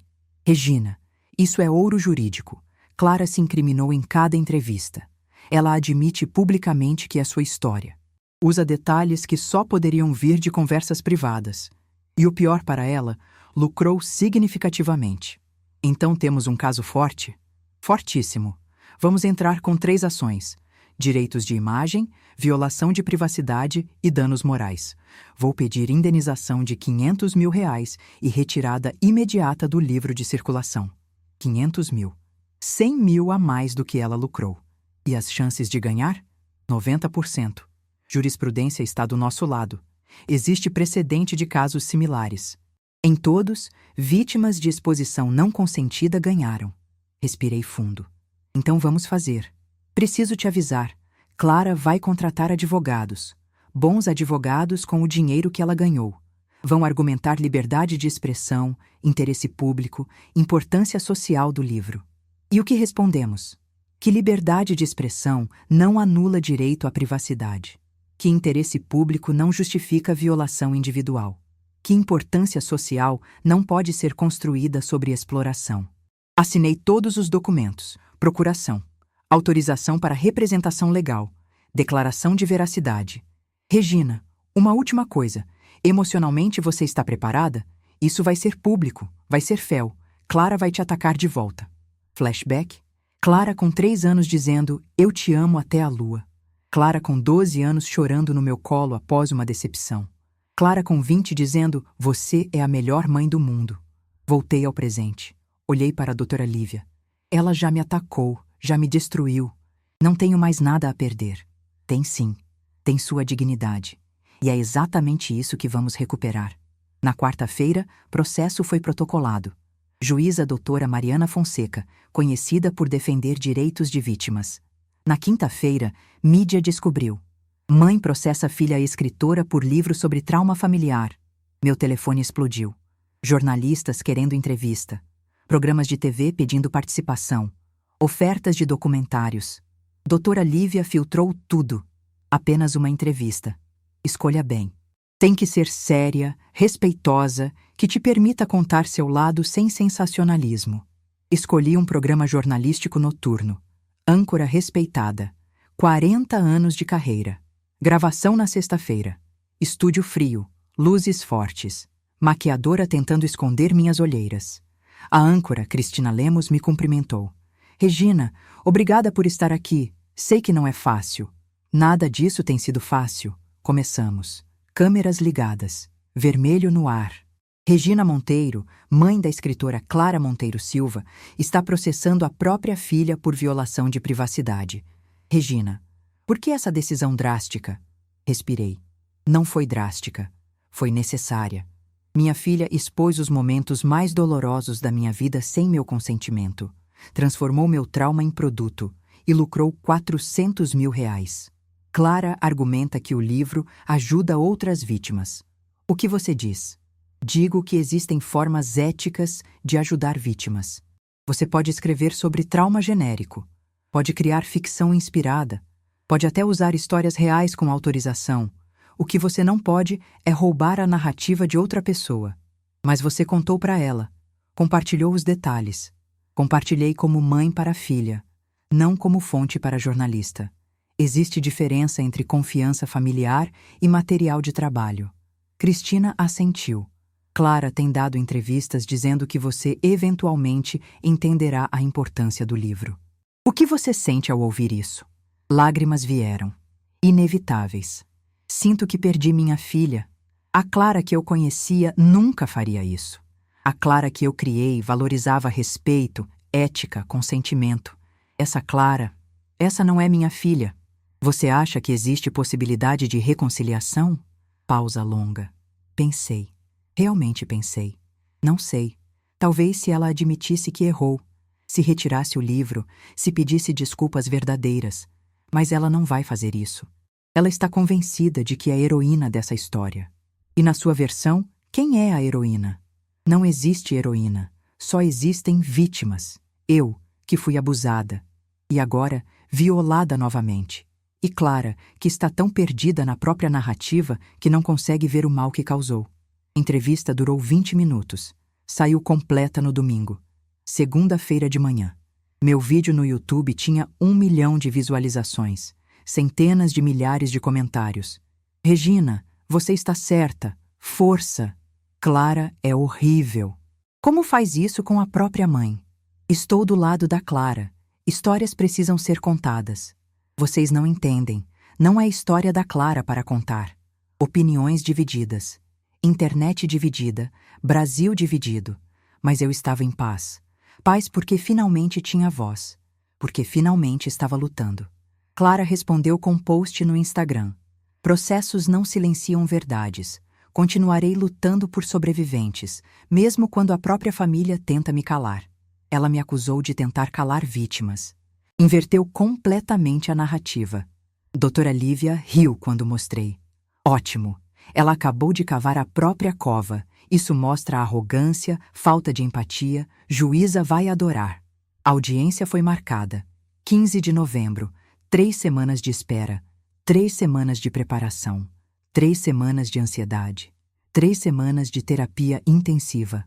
Regina, isso é ouro jurídico. Clara se incriminou em cada entrevista. Ela admite publicamente que é sua história. Usa detalhes que só poderiam vir de conversas privadas. E o pior para ela, lucrou significativamente. Então temos um caso forte? Fortíssimo. Vamos entrar com 3 ações. Direitos de imagem, violação de privacidade e danos morais. Vou pedir indenização de 500 mil reais e retirada imediata do livro de circulação. 500 mil. 100 mil a mais do que ela lucrou. E as chances de ganhar? 90%. Jurisprudência está do nosso lado. Existe precedente de casos similares. Em todos, vítimas de exposição não consentida ganharam. Respirei fundo. Então vamos fazer. Preciso te avisar. Clara vai contratar advogados. Bons advogados com o dinheiro que ela ganhou. Vão argumentar liberdade de expressão, interesse público, importância social do livro. E o que respondemos? Que liberdade de expressão não anula direito à privacidade. Que interesse público não justifica violação individual. Que importância social não pode ser construída sobre exploração. Assinei todos os documentos: procuração, autorização para representação legal, declaração de veracidade. Regina, uma última coisa. Emocionalmente você está preparada? Isso vai ser público, vai ser fel. Clara vai te atacar de volta. Flashback. Clara com 3 anos dizendo, eu te amo até a lua. Clara com 12 anos chorando no meu colo após uma decepção. Clara com 20 dizendo, você é a melhor mãe do mundo. Voltei ao presente. Olhei para a doutora Lívia. Ela já me atacou, já me destruiu. Não tenho mais nada a perder. Tem sim. Tem sua dignidade. E é exatamente isso que vamos recuperar. Na quarta-feira, processo foi protocolado. Juíza doutora Mariana Fonseca, conhecida por defender direitos de vítimas. Na quinta-feira, mídia descobriu. Mãe processa filha escritora por livro sobre trauma familiar. Meu telefone explodiu. Jornalistas querendo entrevista. Programas de TV pedindo participação. Ofertas de documentários. Doutora Lívia filtrou tudo. Apenas uma entrevista. Escolha bem. Tem que ser séria, respeitosa, que te permita contar seu lado sem sensacionalismo. Escolhi um programa jornalístico noturno. Âncora respeitada. 40 anos de carreira. Gravação na sexta-feira. Estúdio frio. Luzes fortes. Maquiadora tentando esconder minhas olheiras. A âncora, Cristina Lemos, me cumprimentou. Regina, obrigada por estar aqui. Sei que não é fácil. Nada disso tem sido fácil. Começamos. Câmeras ligadas. Vermelho no ar. Regina Monteiro, mãe da escritora Clara Monteiro Silva, está processando a própria filha por violação de privacidade. Regina, por que essa decisão drástica? Respirei. Não foi drástica. Foi necessária. Minha filha expôs os momentos mais dolorosos da minha vida sem meu consentimento. Transformou meu trauma em produto e lucrou R$400 mil. Clara argumenta que o livro ajuda outras vítimas. O que você diz? Digo que existem formas éticas de ajudar vítimas. Você pode escrever sobre trauma genérico. Pode criar ficção inspirada. Pode até usar histórias reais com autorização. O que você não pode é roubar a narrativa de outra pessoa. Mas você contou para ela. Compartilhou os detalhes. Compartilhei como mãe para a filha, não como fonte para jornalista. Existe diferença entre confiança familiar e material de trabalho. Cristina assentiu. Clara tem dado entrevistas dizendo que você eventualmente entenderá a importância do livro. O que você sente ao ouvir isso? Lágrimas vieram. Inevitáveis. Sinto que perdi minha filha. A Clara que eu conhecia nunca faria isso. A Clara que eu criei valorizava respeito, ética, consentimento. Essa Clara, essa não é minha filha. Você acha que existe possibilidade de reconciliação? Pausa longa. Pensei. Realmente pensei. Não sei. Talvez se ela admitisse que errou, se retirasse o livro, se pedisse desculpas verdadeiras. Mas ela não vai fazer isso. Ela está convencida de que é a heroína dessa história. E na sua versão, quem é a heroína? Não existe heroína. Só existem vítimas. Eu, que fui abusada. E agora, violada novamente. E Clara, que está tão perdida na própria narrativa que não consegue ver o mal que causou. Entrevista durou 20 minutos. Saiu completa no domingo. Segunda-feira de manhã. Meu vídeo no YouTube tinha 1 milhão de visualizações. Centenas de milhares de comentários. Regina, você está certa. Força. Clara é horrível. Como faz isso com a própria mãe? Estou do lado da Clara. Histórias precisam ser contadas. Vocês não entendem. Não é história da Clara para contar. Opiniões divididas. Internet dividida. Brasil dividido. Mas eu estava em paz. Paz porque finalmente tinha voz. Porque finalmente estava lutando. Clara respondeu com post no Instagram. Processos não silenciam verdades. Continuarei lutando por sobreviventes, mesmo quando a própria família tenta me calar. Ela me acusou de tentar calar vítimas. Inverteu completamente a narrativa. Doutora Lívia riu quando mostrei. Ótimo! Ela acabou de cavar a própria cova. Isso mostra arrogância, falta de empatia. Juíza vai adorar. A audiência foi marcada. 15 de novembro. 3 semanas de espera. 3 semanas de preparação. 3 semanas de ansiedade. 3 semanas de terapia intensiva.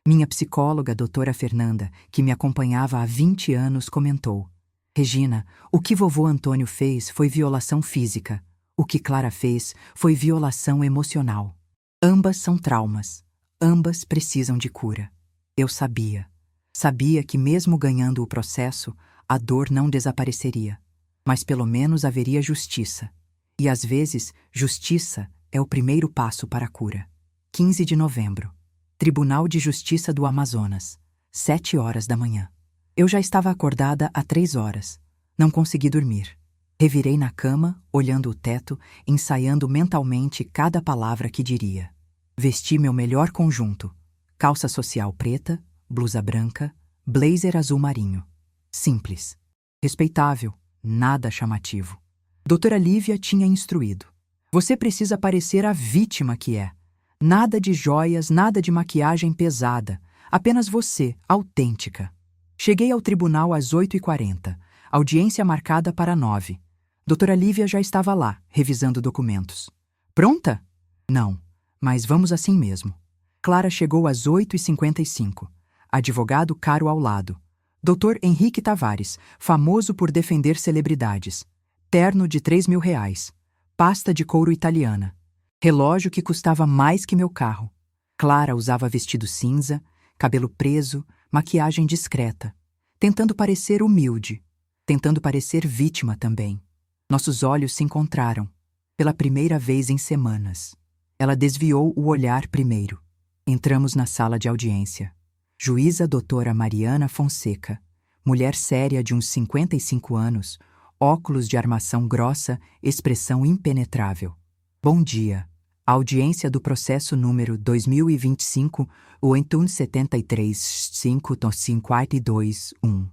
Minha psicóloga, doutora Fernanda, que me acompanhava há 20 anos, comentou: Regina, o que vovô Antônio fez foi violação física. O que Clara fez foi violação emocional. Ambas são traumas. Ambas precisam de cura. Eu sabia. Sabia que mesmo ganhando o processo, a dor não desapareceria. Mas pelo menos haveria justiça. E às vezes, justiça é o primeiro passo para a cura. 15 de novembro. Tribunal de Justiça do Amazonas. 7 horas da manhã. Eu já estava acordada há 3 horas. Não consegui dormir. Revirei na cama, olhando o teto, ensaiando mentalmente cada palavra que diria. Vesti meu melhor conjunto. Calça social preta, blusa branca, blazer azul marinho. Simples. Respeitável, nada chamativo. Doutora Lívia tinha instruído. Você precisa parecer a vítima que é. Nada de joias, nada de maquiagem pesada. Apenas você, autêntica. Cheguei ao tribunal às 8h40. Audiência marcada para 9. Doutora Lívia já estava lá, revisando documentos. Pronta? Não, mas vamos assim mesmo. Clara chegou às 8h55. Advogado Caro ao lado. Dr. Henrique Tavares, famoso por defender celebridades. Terno de R$3.000. Pasta de couro italiana. Relógio que custava mais que meu carro. Clara usava vestido cinza, cabelo preso, maquiagem discreta. Tentando parecer humilde. Tentando parecer vítima também. Nossos olhos se encontraram. Pela primeira vez em semanas. Ela desviou o olhar primeiro. Entramos na sala de audiência. Juíza doutora Mariana Fonseca. Mulher séria de uns 55 anos. Óculos de armação grossa, expressão impenetrável. Bom dia. Audiência do processo número 2025-873-552-1.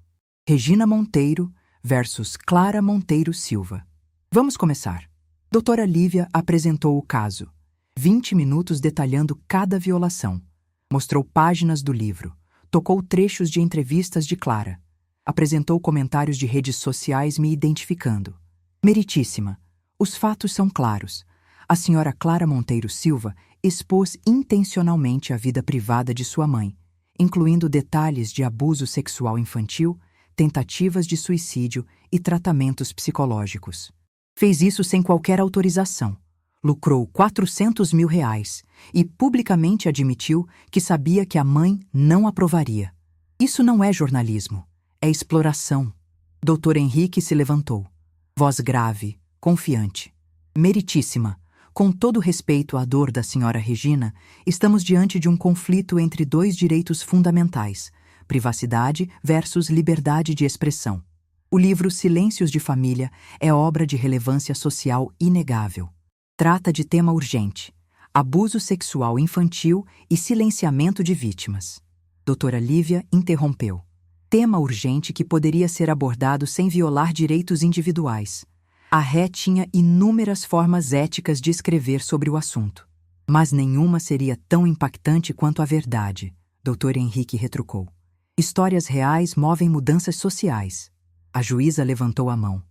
Regina Monteiro versus Clara Monteiro Silva. Vamos começar. Doutora Lívia apresentou o caso. 20 minutos detalhando cada violação. Mostrou páginas do livro. Tocou trechos de entrevistas de Clara. Apresentou comentários de redes sociais me identificando. Meritíssima. Os fatos são claros. A senhora Clara Monteiro Silva expôs intencionalmente a vida privada de sua mãe, incluindo detalhes de abuso sexual infantil, tentativas de suicídio e tratamentos psicológicos. Fez isso sem qualquer autorização. Lucrou R$400.000 e publicamente admitiu que sabia que a mãe não aprovaria. Isso não é jornalismo, é exploração. Dr. Henrique se levantou. Voz grave, confiante. Meritíssima. Com todo respeito à dor da senhora Regina, estamos diante de um conflito entre 2 direitos fundamentais, privacidade versus liberdade de expressão. O livro Silêncios de Família é obra de relevância social inegável. Trata de tema urgente: abuso sexual infantil e silenciamento de vítimas. Doutora Lívia interrompeu. Tema urgente que poderia ser abordado sem violar direitos individuais. A ré tinha inúmeras formas éticas de escrever sobre o assunto. Mas nenhuma seria tão impactante quanto a verdade, Dr. Henrique retrucou. Histórias reais movem mudanças sociais. A juíza levantou a mão.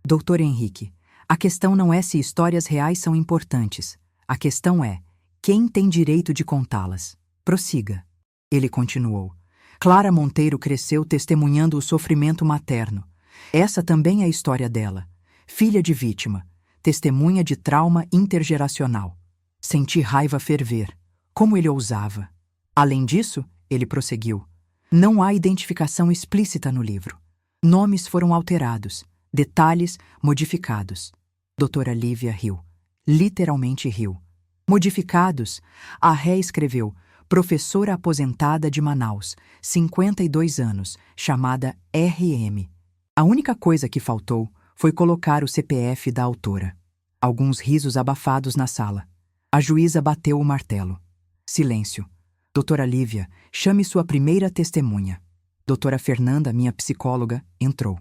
Dr. Henrique, a questão não é se histórias reais são importantes. A questão é, quem tem direito de contá-las? Prossiga. Ele continuou. Clara Monteiro cresceu testemunhando o sofrimento materno. Essa também é a história dela. Filha de vítima, testemunha de trauma intergeracional. Senti raiva ferver. Como ele ousava. Além disso, ele prosseguiu, não há identificação explícita no livro. Nomes foram alterados, detalhes modificados. Doutora Lívia riu. Literalmente riu. Modificados, a ré escreveu, professora aposentada de Manaus, 52 anos, chamada RM. A única coisa que faltou foi colocar o CPF da autora. Alguns risos abafados na sala. A juíza bateu o martelo. Silêncio. Doutora Lívia, chame sua primeira testemunha. Doutora Fernanda, minha psicóloga, entrou.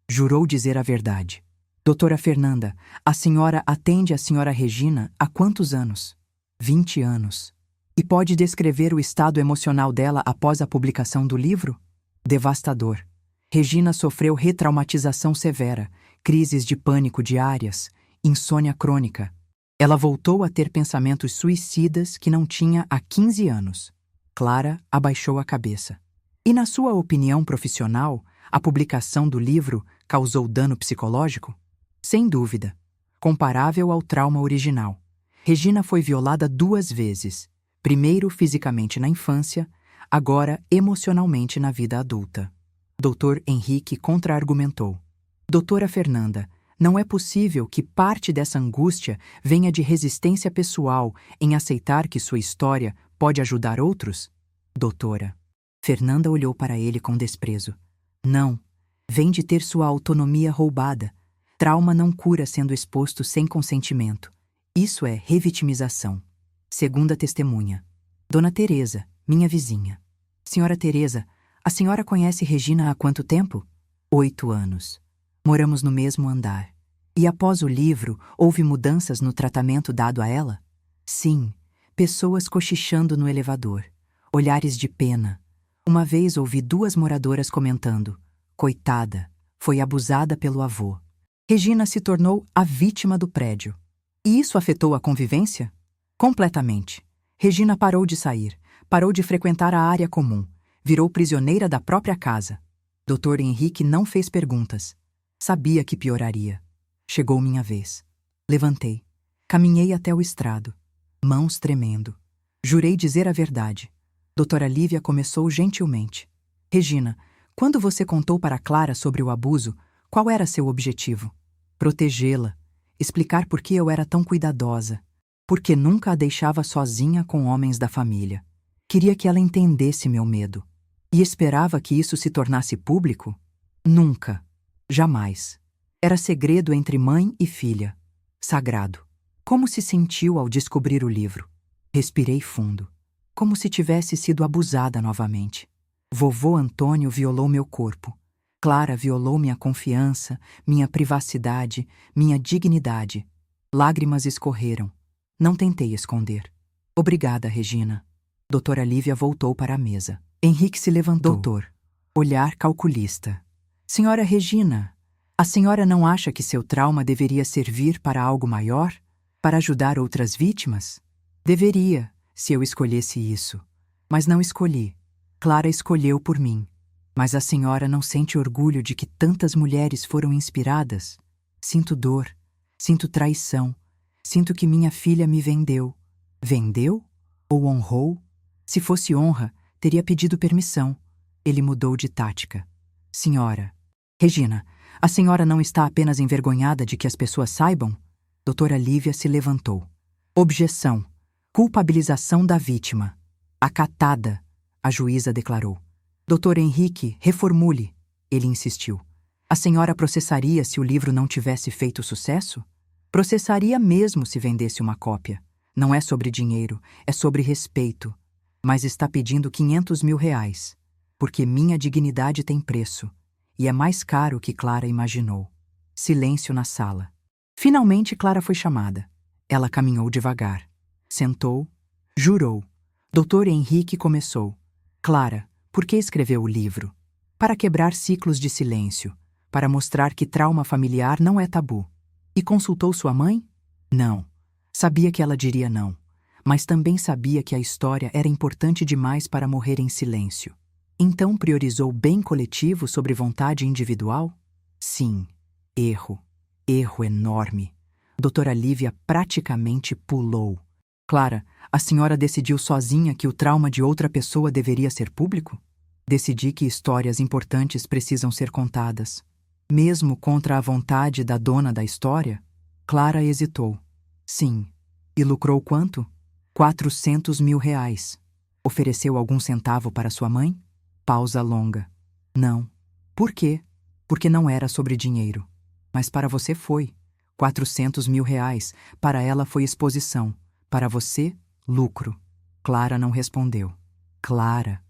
Jurou dizer a verdade. Doutora Fernanda, a senhora atende a senhora Regina há quantos anos? 20 anos. E pode descrever o estado emocional dela após a publicação do livro? Devastador. Regina sofreu retraumatização severa, crises de pânico diárias, insônia crônica. Ela voltou a ter pensamentos suicidas que não tinha há 15 anos. Clara abaixou a cabeça. E na sua opinião profissional, a publicação do livro causou dano psicológico? Sem dúvida. Comparável ao trauma original. Regina foi violada 2 vezes. Primeiro fisicamente na infância, agora emocionalmente na vida adulta. Dr. Henrique contra-argumentou. Doutora Fernanda, não é possível que parte dessa angústia venha de resistência pessoal em aceitar que sua história pode ajudar outros? Doutora. Fernanda olhou para ele com desprezo. Não. Vem de ter sua autonomia roubada. Trauma não cura sendo exposto sem consentimento. Isso é revitimização. Segunda testemunha. Dona Teresa, minha vizinha. Senhora Teresa, a senhora conhece Regina há quanto tempo? 8 anos. Moramos no mesmo andar. E após o livro, houve mudanças no tratamento dado a ela? Sim. Pessoas cochichando no elevador. Olhares de pena. Uma vez ouvi 2 moradoras comentando. Coitada, foi abusada pelo avô. Regina se tornou a vítima do prédio. E isso afetou a convivência? Completamente. Regina parou de sair, parou de frequentar a área comum, virou prisioneira da própria casa. Dr. Henrique não fez perguntas. Sabia que pioraria. Chegou minha vez. Levantei. Caminhei até o estrado. Mãos tremendo. Jurei dizer a verdade. Doutora Lívia começou gentilmente. Regina, quando você contou para Clara sobre o abuso, qual era seu objetivo? Protegê-la. Explicar por que eu era tão cuidadosa. Porque nunca a deixava sozinha com homens da família. Queria que ela entendesse meu medo. E esperava que isso se tornasse público? Nunca. Jamais. Era segredo entre mãe e filha. Sagrado. Como se sentiu ao descobrir o livro? Respirei fundo. Como se tivesse sido abusada novamente. Vovô Antônio violou meu corpo. Clara violou minha confiança, minha privacidade, minha dignidade. Lágrimas escorreram. Não tentei esconder. Obrigada, Regina. Doutora Lívia voltou para a mesa. Henrique se levantou. Doutor. Olhar calculista. Senhora Regina, a senhora não acha que seu trauma deveria servir para algo maior? Para ajudar outras vítimas? Deveria, se eu escolhesse isso. Mas não escolhi. Clara escolheu por mim. Mas a senhora não sente orgulho de que tantas mulheres foram inspiradas? Sinto dor. Sinto traição. Sinto que minha filha me vendeu. Vendeu? Ou honrou? Se fosse honra, teria pedido permissão. Ele mudou de tática. Senhora. Regina, a senhora não está apenas envergonhada de que as pessoas saibam? Doutora Lívia se levantou. Objeção. Culpabilização da vítima. Acatada, a juíza declarou. Doutor Henrique, reformule. Ele insistiu. A senhora processaria se o livro não tivesse feito sucesso? Processaria mesmo se vendesse uma cópia. Não é sobre dinheiro, é sobre respeito. Mas está pedindo 500 mil reais. Porque minha dignidade tem preço. E é mais caro que Clara imaginou. Silêncio na sala. Finalmente Clara foi chamada. Ela caminhou devagar. Sentou. Jurou. Doutor Henrique começou. Clara, por que escreveu o livro? Para quebrar ciclos de silêncio. Para mostrar que trauma familiar não é tabu. E consultou sua mãe? Não. Sabia que ela diria não. Mas também sabia que a história era importante demais para morrer em silêncio. Então priorizou bem coletivo sobre vontade individual? Sim. Erro. Erro enorme. Doutora Lívia praticamente pulou. Clara, a senhora decidiu sozinha que o trauma de outra pessoa deveria ser público? Decidi que histórias importantes precisam ser contadas. Mesmo contra a vontade da dona da história? Clara hesitou. Sim. E lucrou quanto? 400 mil reais. Ofereceu algum centavo para sua mãe? Pausa longa. Não. Por quê? Porque não era sobre dinheiro. Mas para você foi. R$ 400.000. Para ela foi exposição. Para você, lucro. Clara não respondeu. Clara.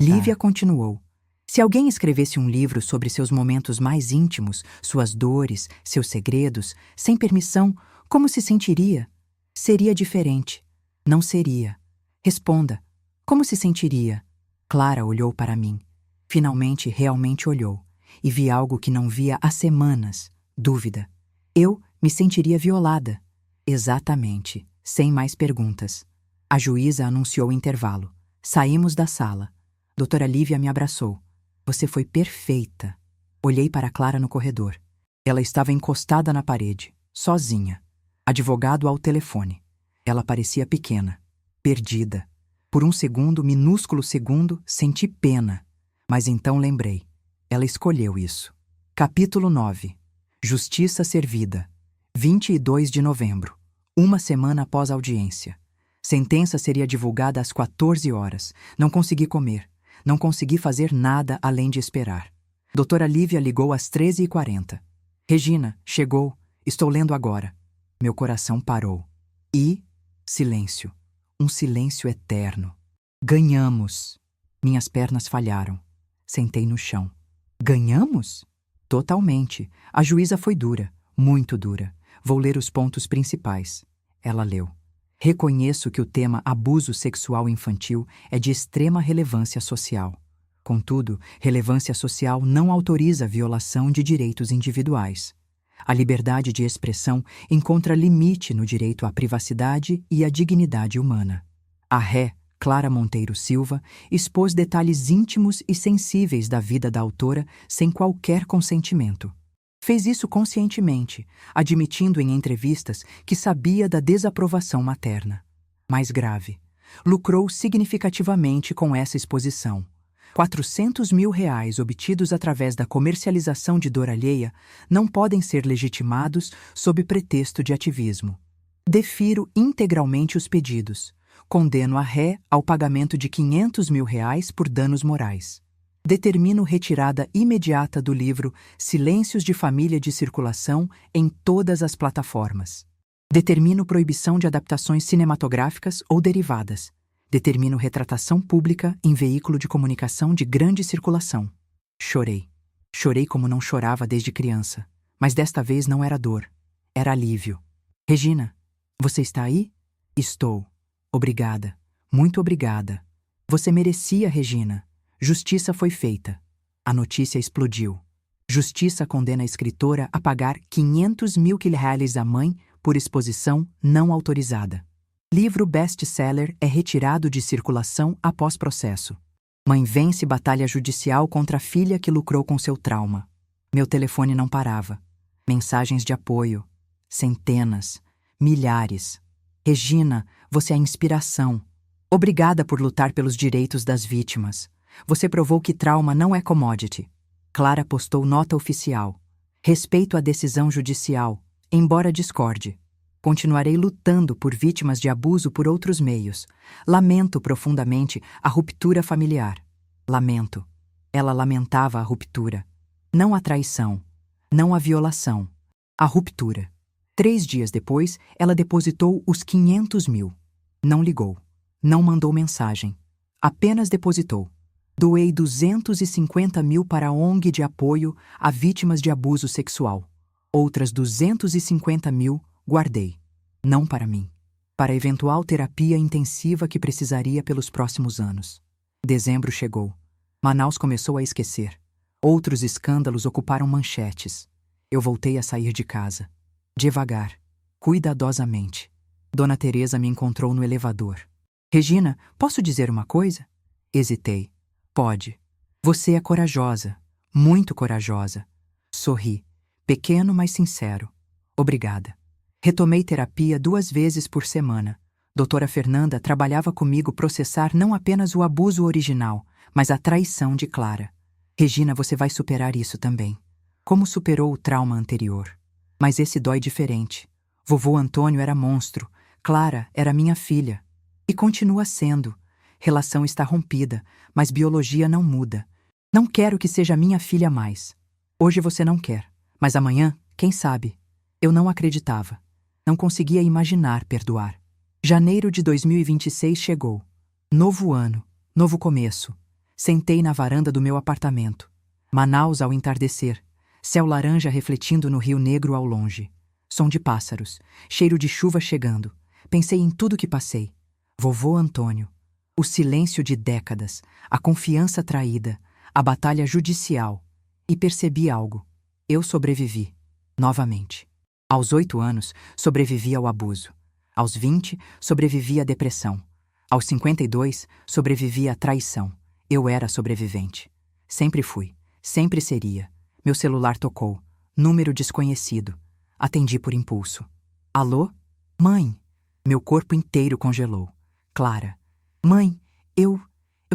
Lívia continuou. Se alguém escrevesse um livro sobre seus momentos mais íntimos, suas dores, seus segredos, sem permissão, como se sentiria? Seria diferente. Não seria. Responda. Como se sentiria? Clara olhou para mim. Finalmente, realmente olhou. E vi algo que não via há semanas. Dúvida. Eu me sentiria violada. Exatamente. Sem mais perguntas. A juíza anunciou o intervalo. Saímos da sala. Doutora Lívia me abraçou. Você foi perfeita. Olhei para Clara no corredor. Ela estava encostada na parede, sozinha. Advogado ao telefone. Ela parecia pequena, perdida. Por um segundo, minúsculo segundo, senti pena. Mas então lembrei. Ela escolheu isso. Capítulo 9. Justiça servida. 22 de novembro. Uma semana após a audiência. Sentença seria divulgada às 14 horas. Não consegui comer. Não consegui fazer nada além de esperar. Doutora Lívia ligou às 13h40. Regina, chegou. Estou lendo agora. Meu coração parou. E silêncio. Um silêncio eterno. Ganhamos. Minhas pernas falharam. Sentei no chão. Ganhamos? Totalmente. A juíza foi dura. Muito dura. Vou ler os pontos principais. Ela leu. Reconheço que o tema abuso sexual infantil é de extrema relevância social. Contudo, relevância social não autoriza a violação de direitos individuais. A liberdade de expressão encontra limite no direito à privacidade e à dignidade humana. A ré, Clara Monteiro Silva, expôs detalhes íntimos e sensíveis da vida da autora sem qualquer consentimento. Fez isso conscientemente, admitindo em entrevistas que sabia da desaprovação materna. Mais grave, lucrou significativamente com essa exposição. R$ 400.000 obtidos através da comercialização de dor alheia não podem ser legitimados sob pretexto de ativismo. Defiro integralmente os pedidos. Condeno a ré ao pagamento de R$ 500.000 por danos morais. Determino retirada imediata do livro Silêncios de Família de circulação em todas as plataformas. Determino proibição de adaptações cinematográficas ou derivadas. Determino retratação pública em veículo de comunicação de grande circulação. Chorei. Chorei como não chorava desde criança. Mas desta vez não era dor. Era alívio. Regina, você está aí? Estou. Obrigada. Muito obrigada. Você merecia, Regina. Justiça foi feita. A notícia explodiu. Justiça condena a escritora a pagar R$ 500.000 à mãe por exposição não autorizada. Livro best-seller é retirado de circulação após processo. Mãe vence batalha judicial contra a filha que lucrou com seu trauma. Meu telefone não parava. Mensagens de apoio. Centenas. Milhares. Regina, você é a inspiração. Obrigada por lutar pelos direitos das vítimas. Você provou que trauma não é commodity. Clara postou nota oficial. Respeito a decisão judicial, embora discorde. Continuarei lutando por vítimas de abuso por outros meios. Lamento profundamente a ruptura familiar. Lamento. Ela lamentava a ruptura. Não a traição. Não a violação. A ruptura. 3 dias depois, ela depositou os 500.000. Não ligou. Não mandou mensagem. Apenas depositou. Doei 250.000 para a ONG de apoio a vítimas de abuso sexual. Outras 250.000 guardei. Não para mim. Para eventual terapia intensiva que precisaria pelos próximos anos. Dezembro chegou. Manaus começou a esquecer. Outros escândalos ocuparam manchetes. Eu voltei a sair de casa. Devagar. Cuidadosamente. Dona Teresa me encontrou no elevador. Regina, posso dizer uma coisa? Hesitei. Pode. Você é corajosa. Muito corajosa. Sorri. Pequeno, mas sincero. Obrigada. Retomei terapia 2 vezes por semana. Doutora Fernanda trabalhava comigo processar não apenas o abuso original, mas a traição de Clara. Regina, você vai superar isso também. Como superou o trauma anterior. Mas esse dói diferente. Vovô Antônio era monstro. Clara era minha filha. E continua sendo. Relação está rompida, mas biologia não muda. Não quero que seja minha filha mais. Hoje você não quer, mas amanhã, quem sabe? Eu não acreditava. Não conseguia imaginar perdoar. Janeiro de 2026 chegou. Novo ano, novo começo. Sentei na varanda do meu apartamento. Manaus ao entardecer. Céu laranja refletindo no Rio Negro ao longe. Som de pássaros. Cheiro de chuva chegando. Pensei em tudo que passei. Vovô Antônio. O silêncio de décadas. A confiança traída. A batalha judicial. E percebi algo. Eu sobrevivi. Novamente. Aos 8 anos, sobrevivi ao abuso. Aos 20, sobrevivi à depressão. Aos 52, sobrevivi à traição. Eu era sobrevivente. Sempre fui. Sempre seria. Meu celular tocou. Número desconhecido. Atendi por impulso. Alô? Mãe? Meu corpo inteiro congelou. Clara. Mãe, eu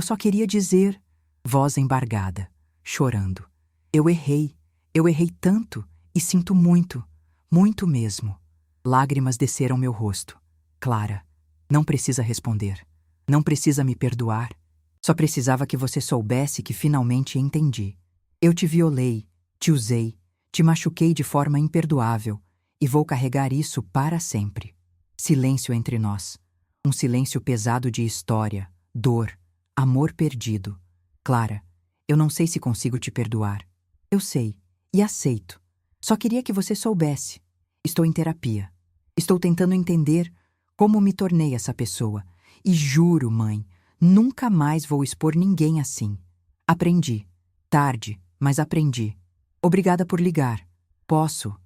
só queria dizer... Voz embargada. Chorando. Eu errei. Eu errei tanto e sinto muito. Muito mesmo. Lágrimas desceram meu rosto. Clara, não precisa responder. Não precisa me perdoar. Só precisava que você soubesse que finalmente entendi. Eu te violei, te usei, te machuquei de forma imperdoável e vou carregar isso para sempre. Silêncio entre nós. Um silêncio pesado de história, dor, amor perdido. Clara, eu não sei se consigo te perdoar. Eu sei, e aceito. Só queria que você soubesse. Estou em terapia. Estou tentando entender como me tornei essa pessoa. E juro, mãe, nunca mais vou expor ninguém assim. Aprendi. Tarde, mas aprendi. Obrigada por ligar. Posso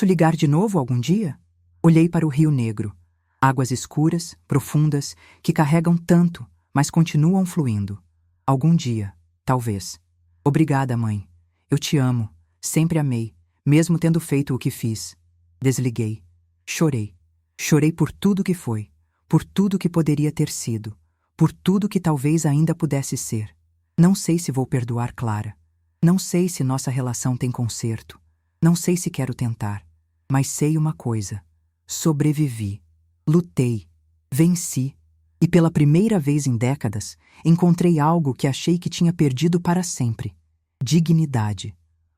ligar de novo algum dia? Olhei para o Rio Negro. Águas escuras, profundas, que carregam tanto, mas continuam fluindo. Algum dia, talvez. Obrigada, mãe. Eu te amo. Sempre amei, mesmo tendo feito o que fiz. Desliguei. Chorei. Chorei por tudo que foi, por tudo que poderia ter sido, por tudo que talvez ainda pudesse ser. Não sei se vou perdoar Clara. Não sei se nossa relação tem conserto. Não sei se quero tentar. Mas sei uma coisa. Sobrevivi. Lutei. Venci. E pela primeira vez em décadas, encontrei algo que achei que tinha perdido para sempre. Dignidade.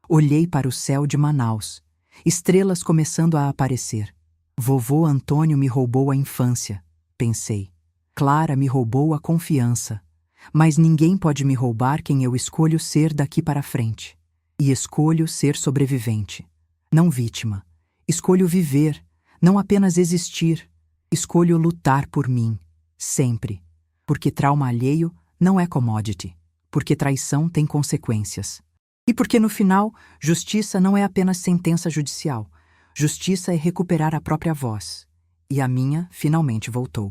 Olhei para o céu de Manaus. Estrelas começando a aparecer. Vovô Antônio me roubou a infância, pensei. Clara me roubou a confiança. Mas ninguém pode me roubar quem eu escolho ser daqui para frente. E escolho ser sobrevivente. Não vítima. Escolho viver, não apenas existir. Escolho lutar por mim, sempre. Porque trauma alheio não é commodity. Porque traição tem consequências. E porque no final, justiça não é apenas sentença judicial. Justiça é recuperar a própria voz. E a minha finalmente voltou.